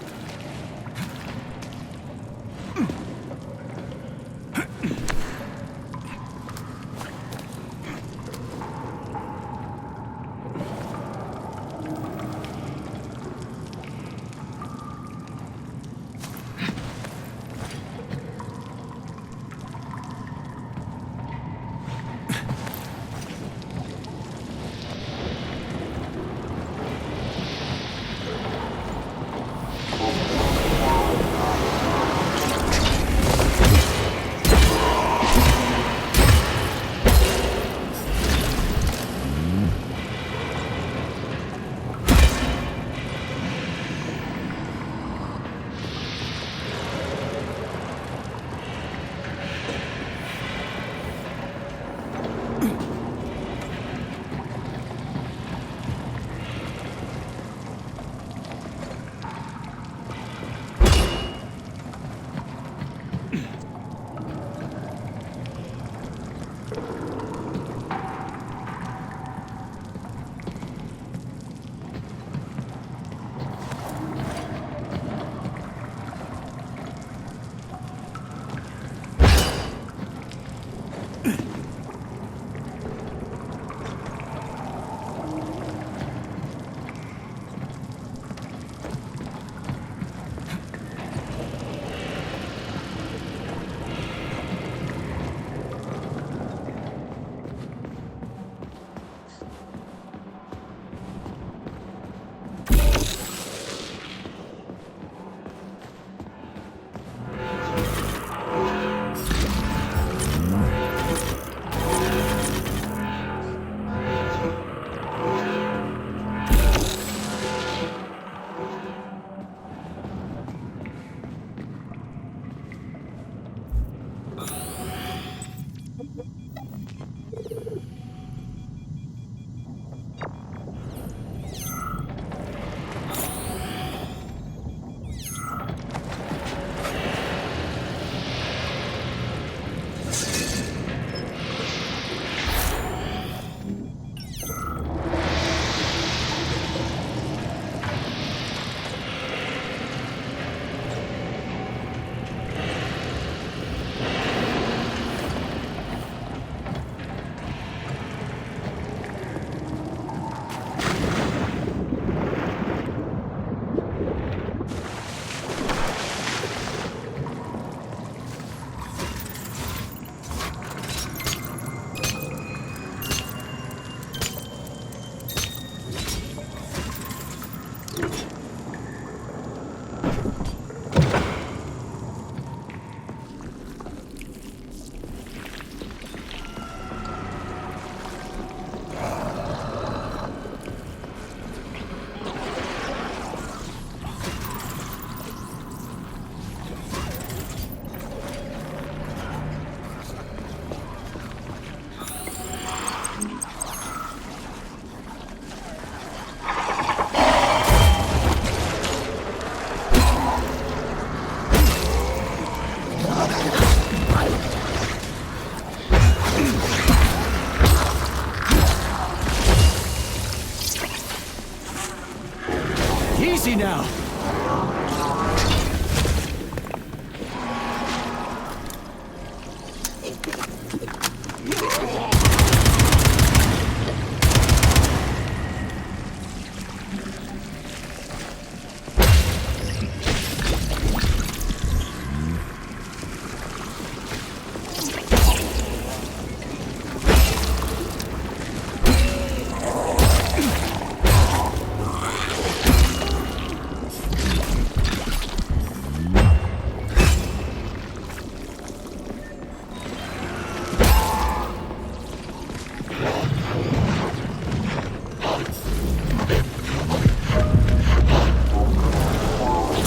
Easy now!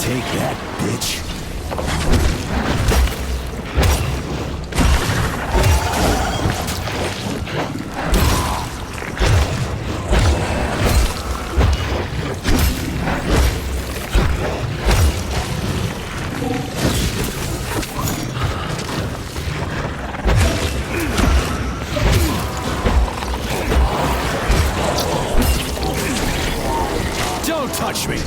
Take that, bitch. Don't touch me!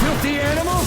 Filthy animal!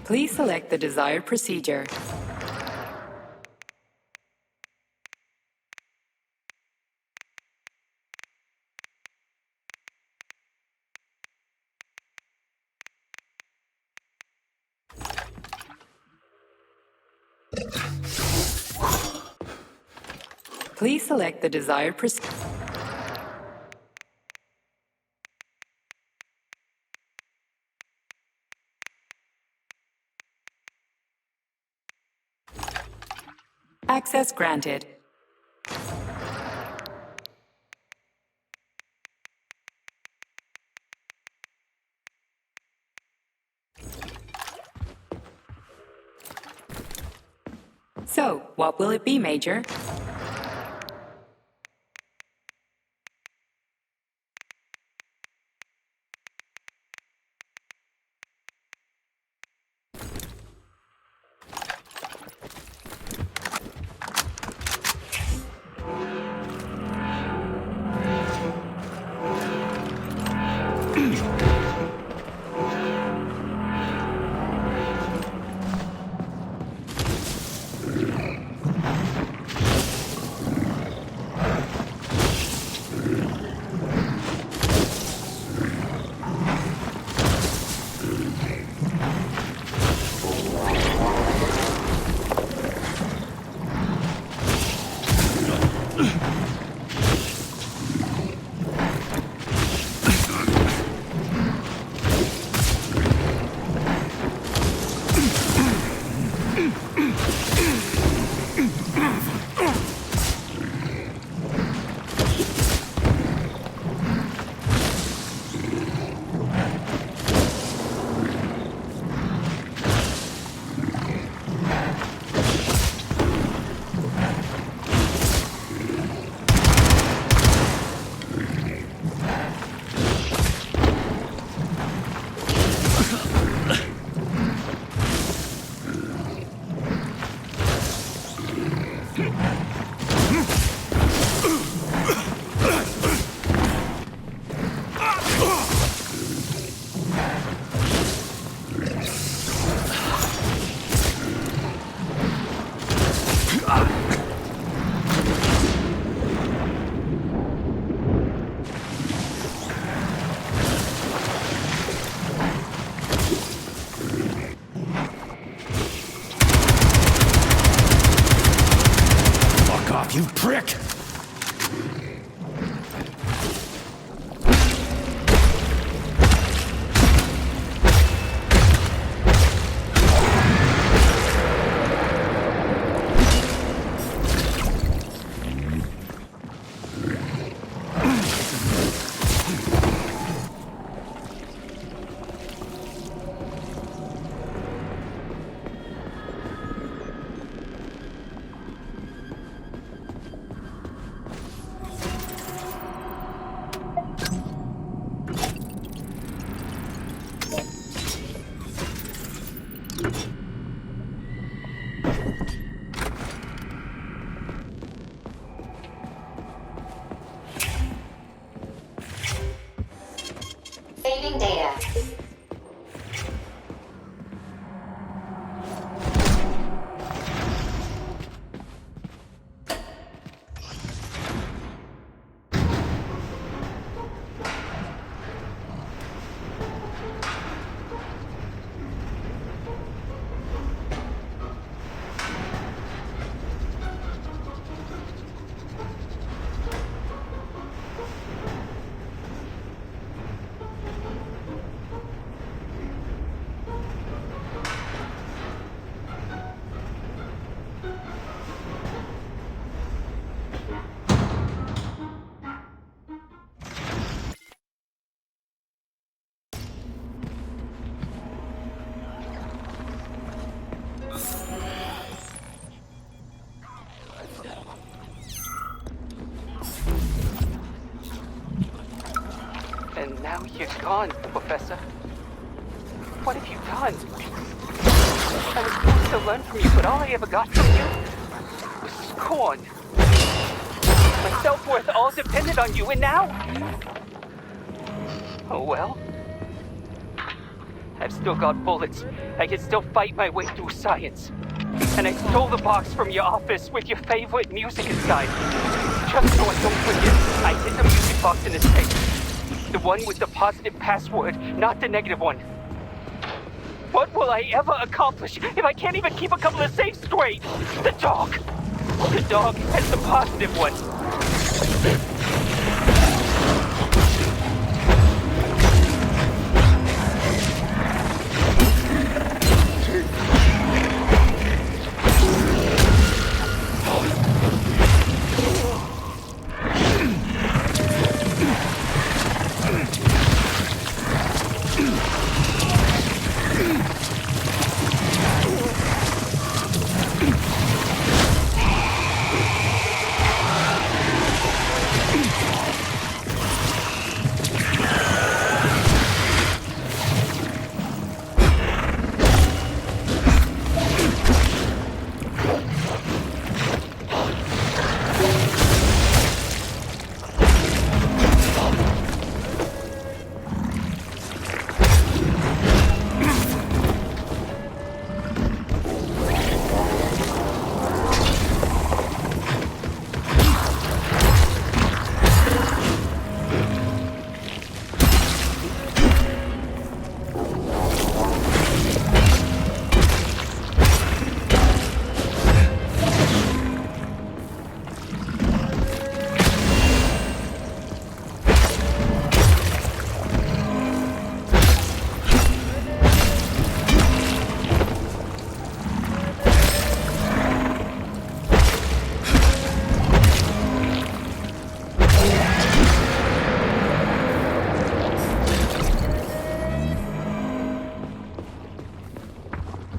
Please select the desired procedure. Please select the desired procedure. Access granted. So, what will it be, Major?
You prick!
Saving data.
And now you're gone, Professor. What have you done? I was supposed to learn from you, but all I ever got from you was scorn. My self-worth all depended on you, and now... Oh well. I've still got bullets. I can still fight my way through science. And I stole the box from your office with your favorite music inside. Just so I don't forget, I hid the music box in the safe. The one with the positive password, not the negative one. What will I ever accomplish if I can't even keep a couple of safes straight? The dog! The dog has the positive one.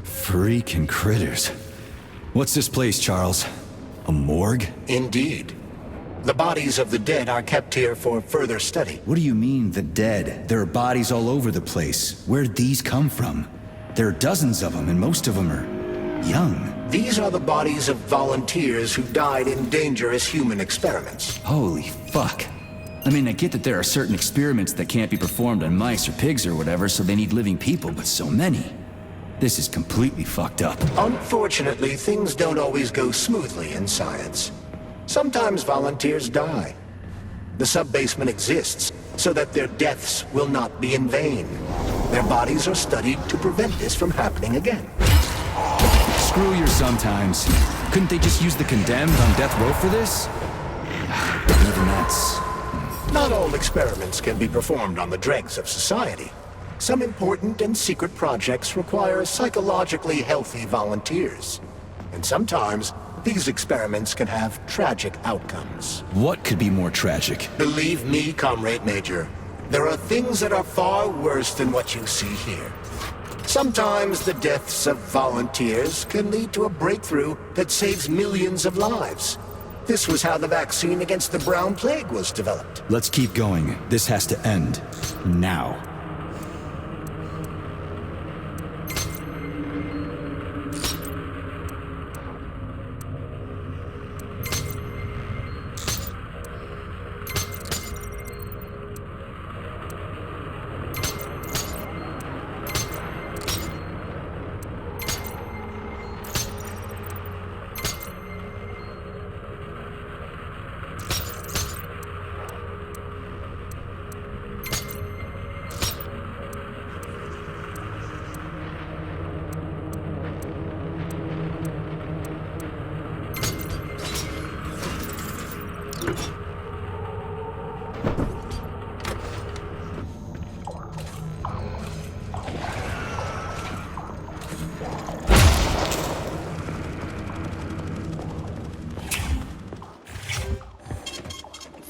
Freaking critters. What's this place, Charles? A morgue?
Indeed. The bodies of the dead are kept here for further study.
What do you mean, the dead? There are bodies all over the place. Where'd these come from? There are dozens of them, and most of them are young.
These are the bodies of volunteers who died in dangerous human experiments.
Holy fuck. I mean, I get that there are certain experiments that can't be performed on mice or pigs or whatever, so they need living people, but so many. This is completely fucked up.
Unfortunately, things don't always go smoothly in science. Sometimes volunteers die. The sub-basement exists so that their deaths will not be in vain. Their bodies are studied to prevent this from happening again.
Screw your sometimes. Couldn't they just use the condemned on death row for this? Even that's...
Not all experiments can be performed on the dregs of society. Some important and secret projects require psychologically healthy volunteers. And sometimes, these experiments can have tragic outcomes.
What could be more tragic?
Believe me, Comrade Major, there are things that are far worse than what you see here. Sometimes the deaths of volunteers can lead to a breakthrough that saves millions of lives. This was how the vaccine against the brown plague was developed.
Let's keep going. This has to end. Now.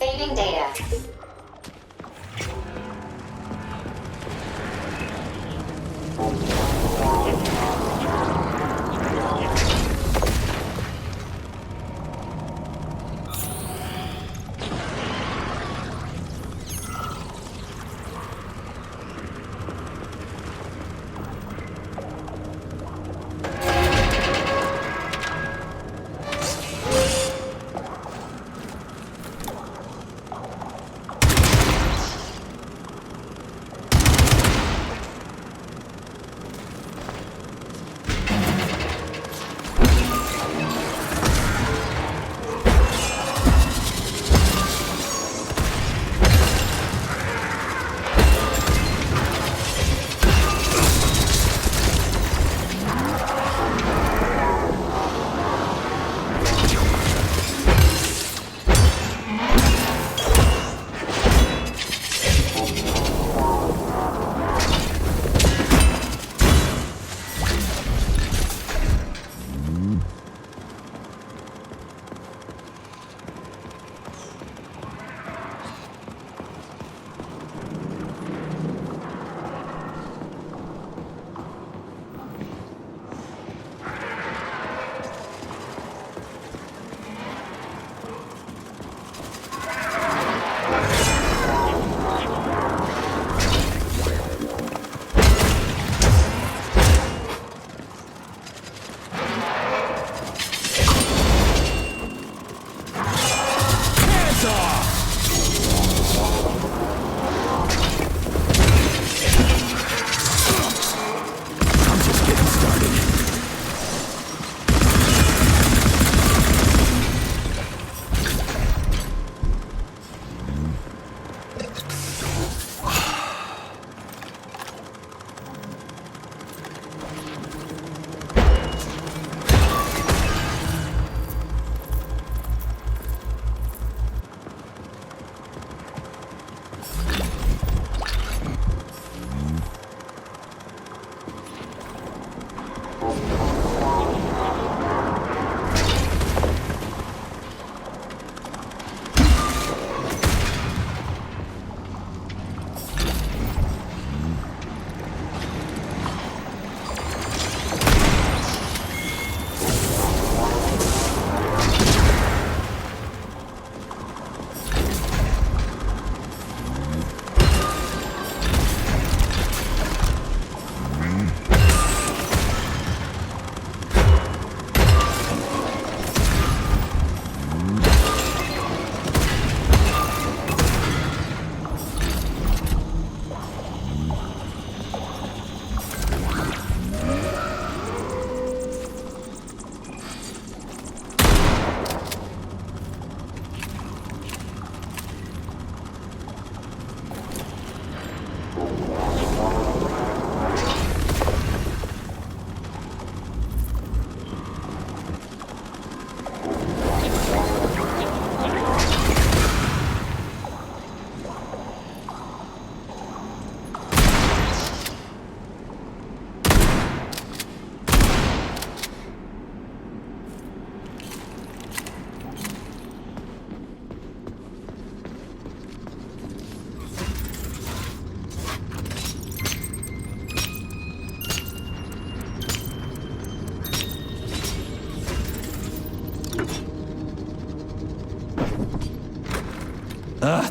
Saving data.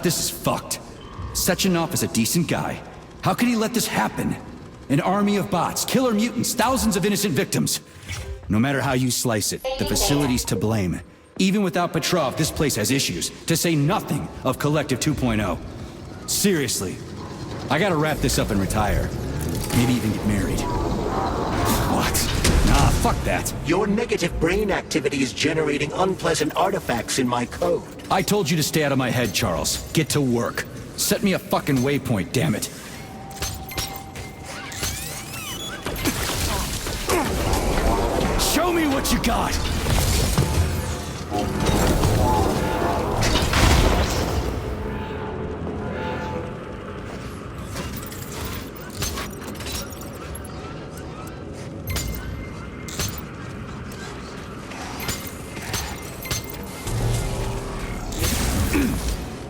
This is fucked. Sechenov is a decent guy. How could he let this happen? An army of bots, killer mutants, thousands of innocent victims. No matter how you slice it, the facility's to blame. Even without Petrov, this place has issues, to say nothing of Collective 2.0. Seriously, I gotta wrap this up and retire. Maybe even get married. What? Nah, fuck that.
Your negative brain activity is generating unpleasant artifacts in my code.
I told you to stay out of my head, Charles. Get to work. Set me a fucking waypoint, damn it. Show me what you got!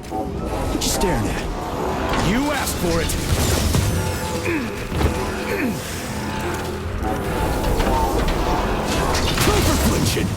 What you staring at? You asked for it! Hyperfliction!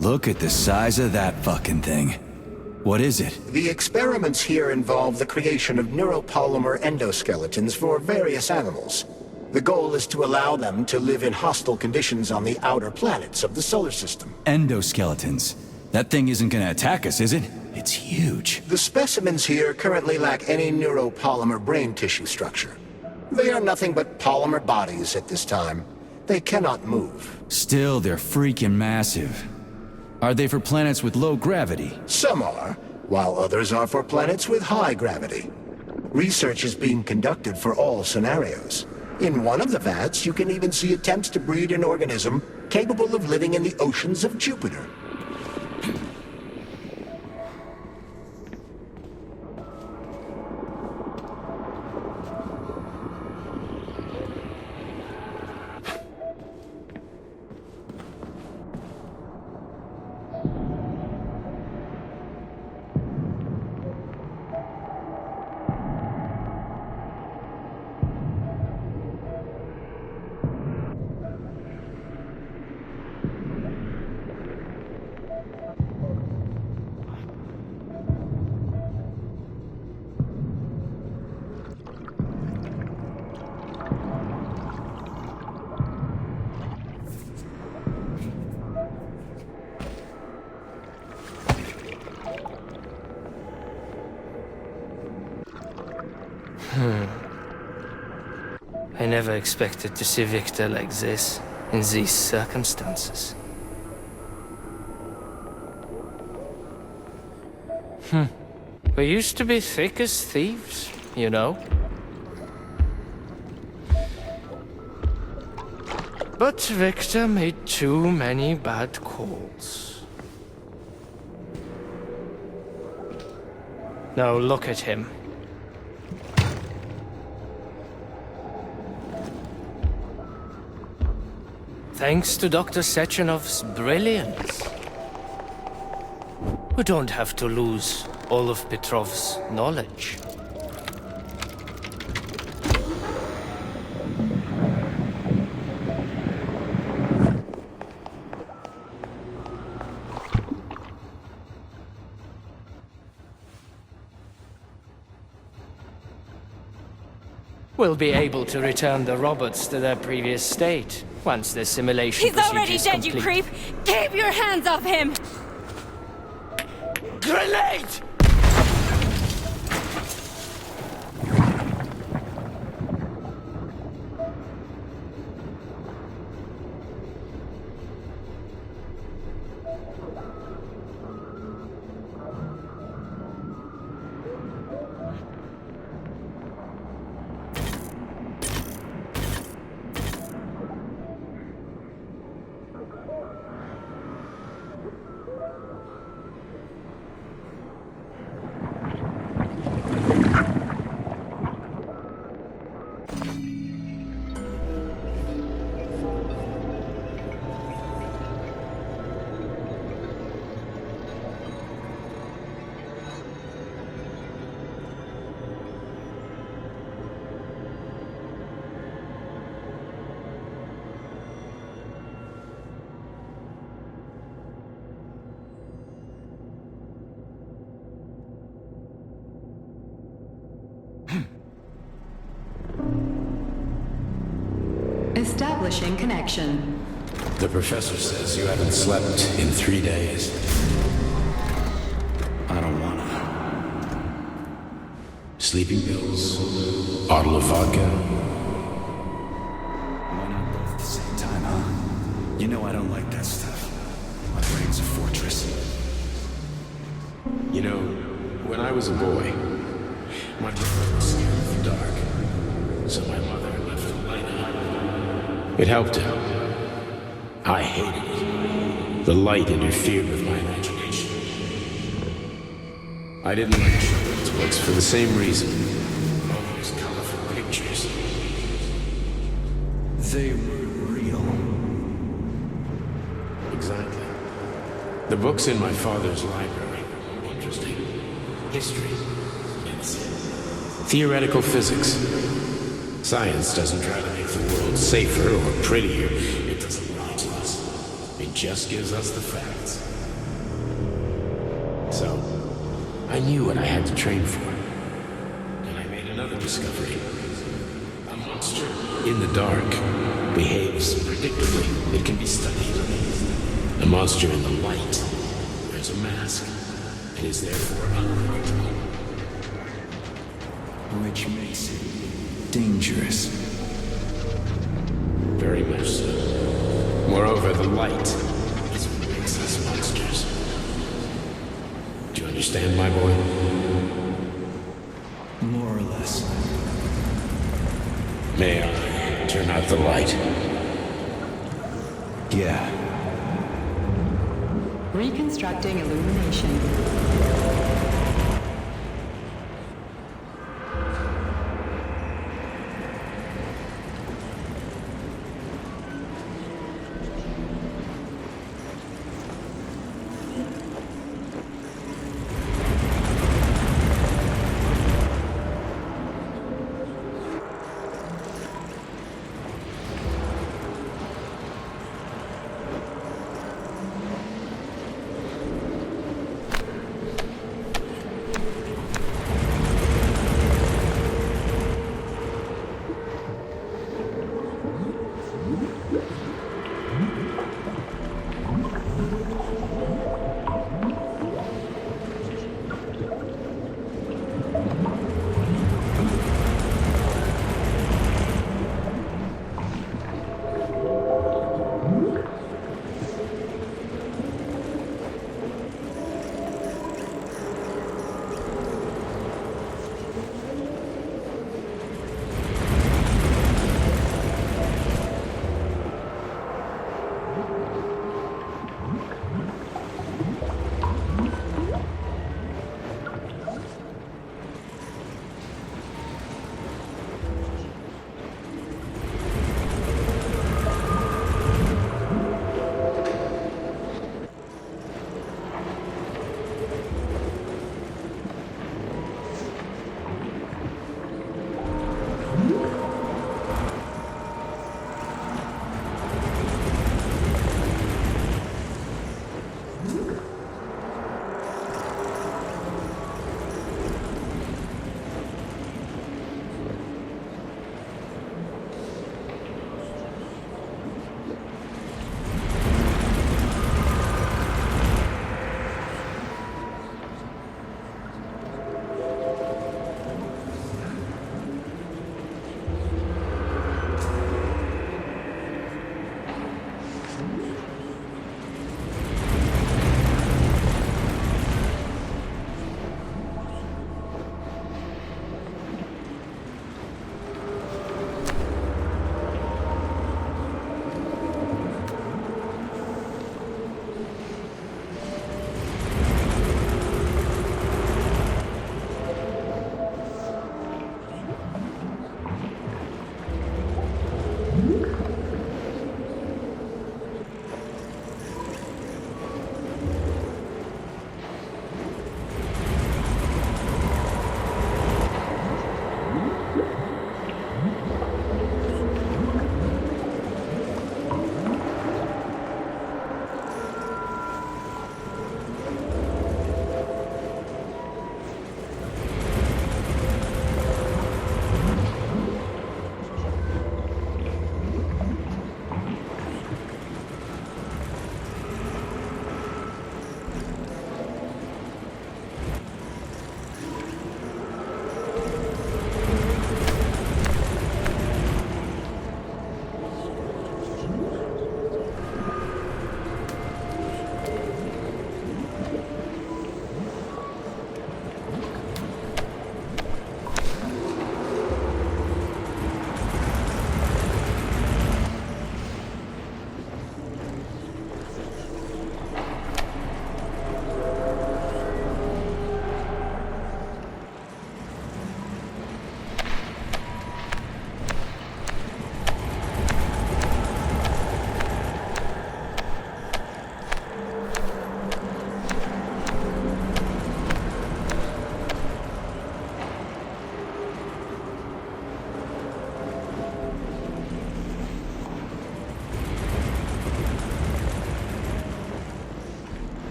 Look at the size of that fucking thing. What is it?
The experiments here involve the creation of neuropolymer endoskeletons for various animals. The goal is to allow them to live in hostile conditions on the outer planets of the solar system.
Endoskeletons. That thing isn't gonna attack us, is it? It's huge.
The specimens here currently lack any neuropolymer brain tissue structure. They are nothing but polymer bodies at this time. They cannot move.
Still, they're freaking massive. Are they for planets with low gravity?
Some are, while others are for planets with high gravity. Research is being conducted for all scenarios. In one of the vats, you can even see attempts to breed an organism capable of living in the oceans of Jupiter.
I never expected to see Victor like this, in these circumstances. We used to be thick as thieves, you know? But Victor made too many bad calls. Now look at him. Thanks to Dr. Sechenov's brilliance, we don't have to lose all of Petrov's knowledge. We'll be able to return the robots to their previous state once the simulation
He's already
procedure's
dead, you
complete.
creep! Keep your hands off him!
Grenade!
Establishing connection.
The professor says you haven't slept in 3 days. I don't wanna. Sleeping pills, bottle of vodka. Why not both at the same time, huh? You know I don't like that stuff. My brain's a fortress. You know, when I was a boy, my brother was scared of the dark. So my mother left the light on. It helped him. I hated it. The light interfered with my imagination. I didn't like children's books for the same reason. All those colorful pictures. They were real. Exactly. The books in my father's library were interesting. History. Theoretical physics. Science doesn't try to make the world safer or prettier. It doesn't lie to us. It just gives us the facts. So, I knew what I had to train for. And I made another discovery. A monster in the dark behaves predictably. It can be studied. A monster in the light wears a mask and is therefore unpredictable. Which makes it dangerous. Very much so. Moreover, the light is what makes us monsters. Do you understand, my boy? More or less.
May I turn out the light?
Yeah.
Reconstructing illumination.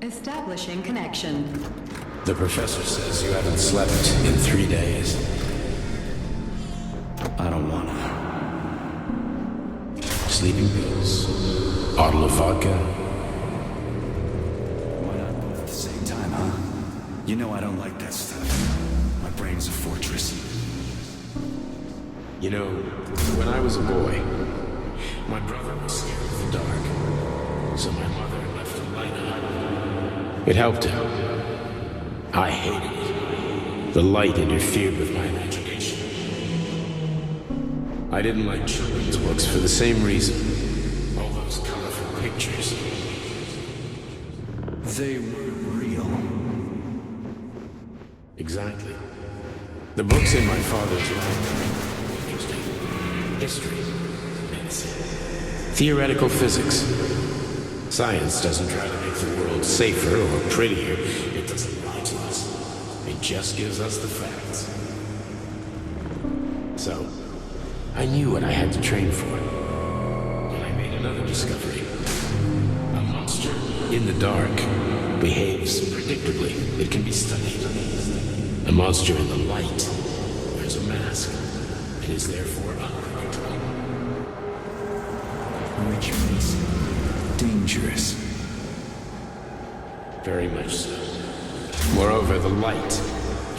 Establishing connection.
The professor says you haven't slept in 3 days.
I don't wanna.
Sleeping pills, bottle of vodka.
Why not both at the same time, huh? You know I don't like that stuff. My brain's a fortress.
You know, when I was a boy, my brother was scared of the dark, so my mother left the light on. It helped him. I hated it. The light interfered with my imagination. I didn't like children's books for the same reason. All those colorful pictures.
They weren't real.
Exactly. The books in my father's library were interesting. History, medicine, theoretical physics. Science doesn't try to make the world safer or prettier. It doesn't lie to us. It just gives us the facts. So, I knew what I had to train for. And I made another discovery. A monster in the dark behaves predictably. It can be studied. A monster in the light wears a mask and is therefore unpredictable.
Which means dangerous.
Very much so. Moreover, the light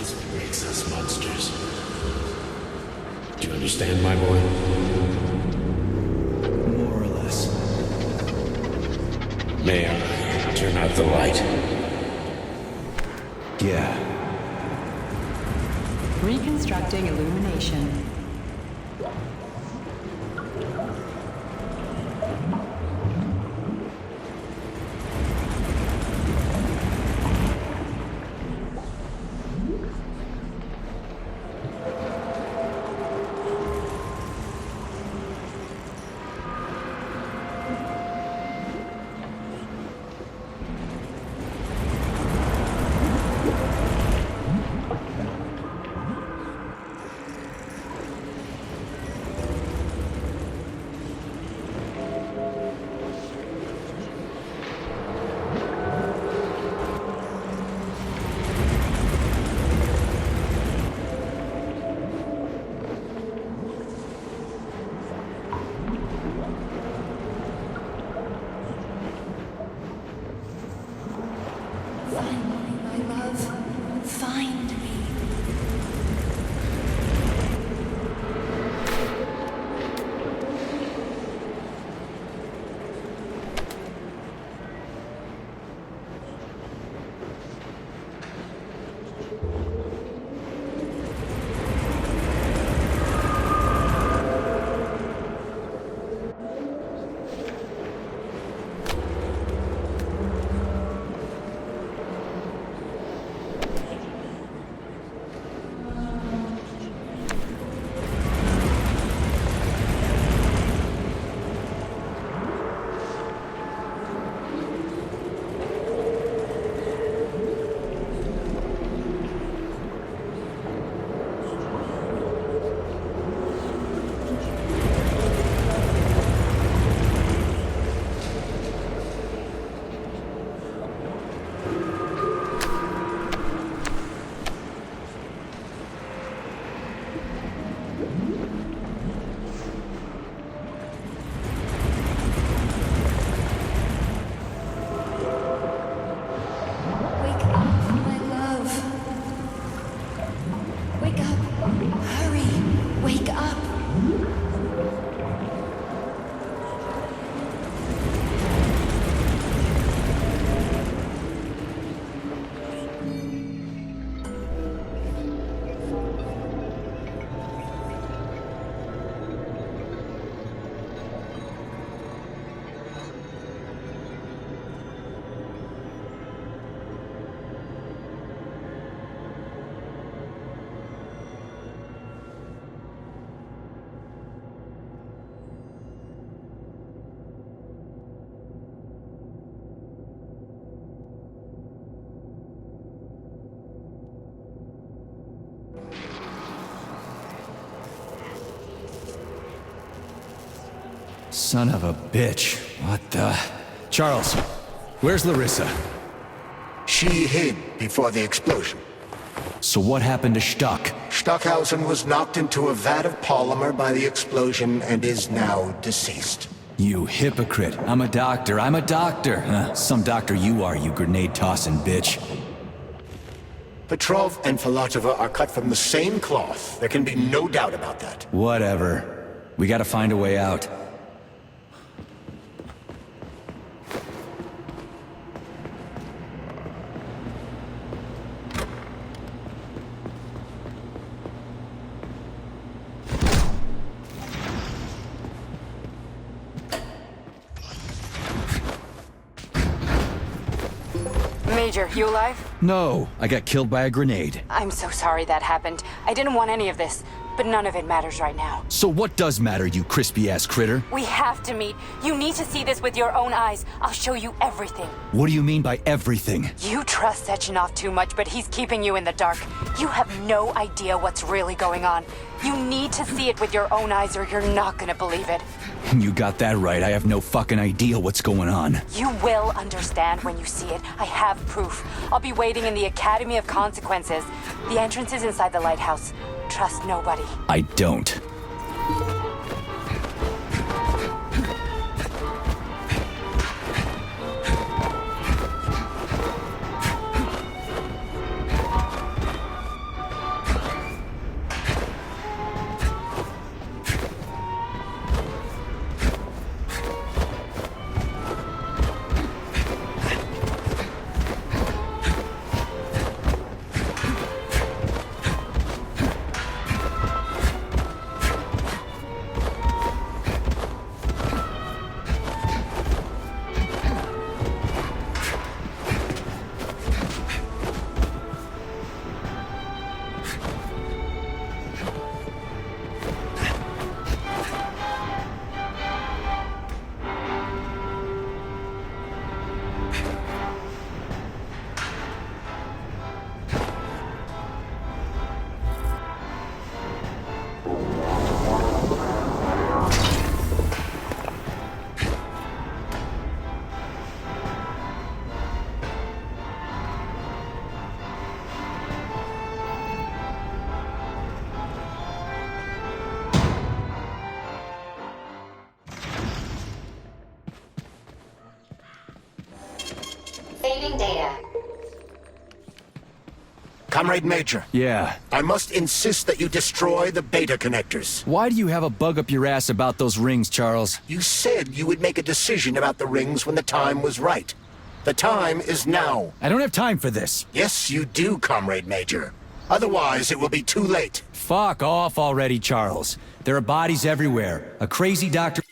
is what makes us monsters. Do you understand, my boy?
More or less.
May I turn out the light?
Yeah.
Reconstructing illumination.
Son of a bitch. What the... Charles, where's Larissa?
She hid before the explosion.
So what happened to Stuck?
Stockhausen was knocked into a vat of polymer by the explosion and is now deceased.
You hypocrite. I'm a doctor. Some doctor you are, you grenade-tossing bitch.
Petrov and Filatova are cut from the same cloth. There can be no doubt about that.
Whatever. We gotta find a way out.
Major, you alive?
No, I got killed by a grenade.
I'm so sorry that happened. I didn't want any of this, but none of it matters right now.
So what does matter, you crispy-ass critter?
We have to meet. You need to see this with your own eyes. I'll show you everything.
What do you mean by everything?
You trust Sechenov too much, but he's keeping you in the dark. You have no idea what's really going on. You need to see it with your own eyes or you're not gonna believe it.
You got that right. I have no fucking idea what's going on.
You will understand when you see it. I have proof. I'll be waiting in the Academy of Consequences. The entrance is inside the lighthouse. Trust nobody.
I don't.
Saving data.
Comrade Major.
Yeah?
I must insist that you destroy the beta connectors.
Why do you have a bug up your ass about those rings, Charles?
You said you would make a decision about the rings when the time was right. The time is now.
I don't have time for this.
Yes, you do, Comrade Major. Otherwise, it will be too late.
Fuck off already, Charles. There are bodies everywhere. A crazy doctor...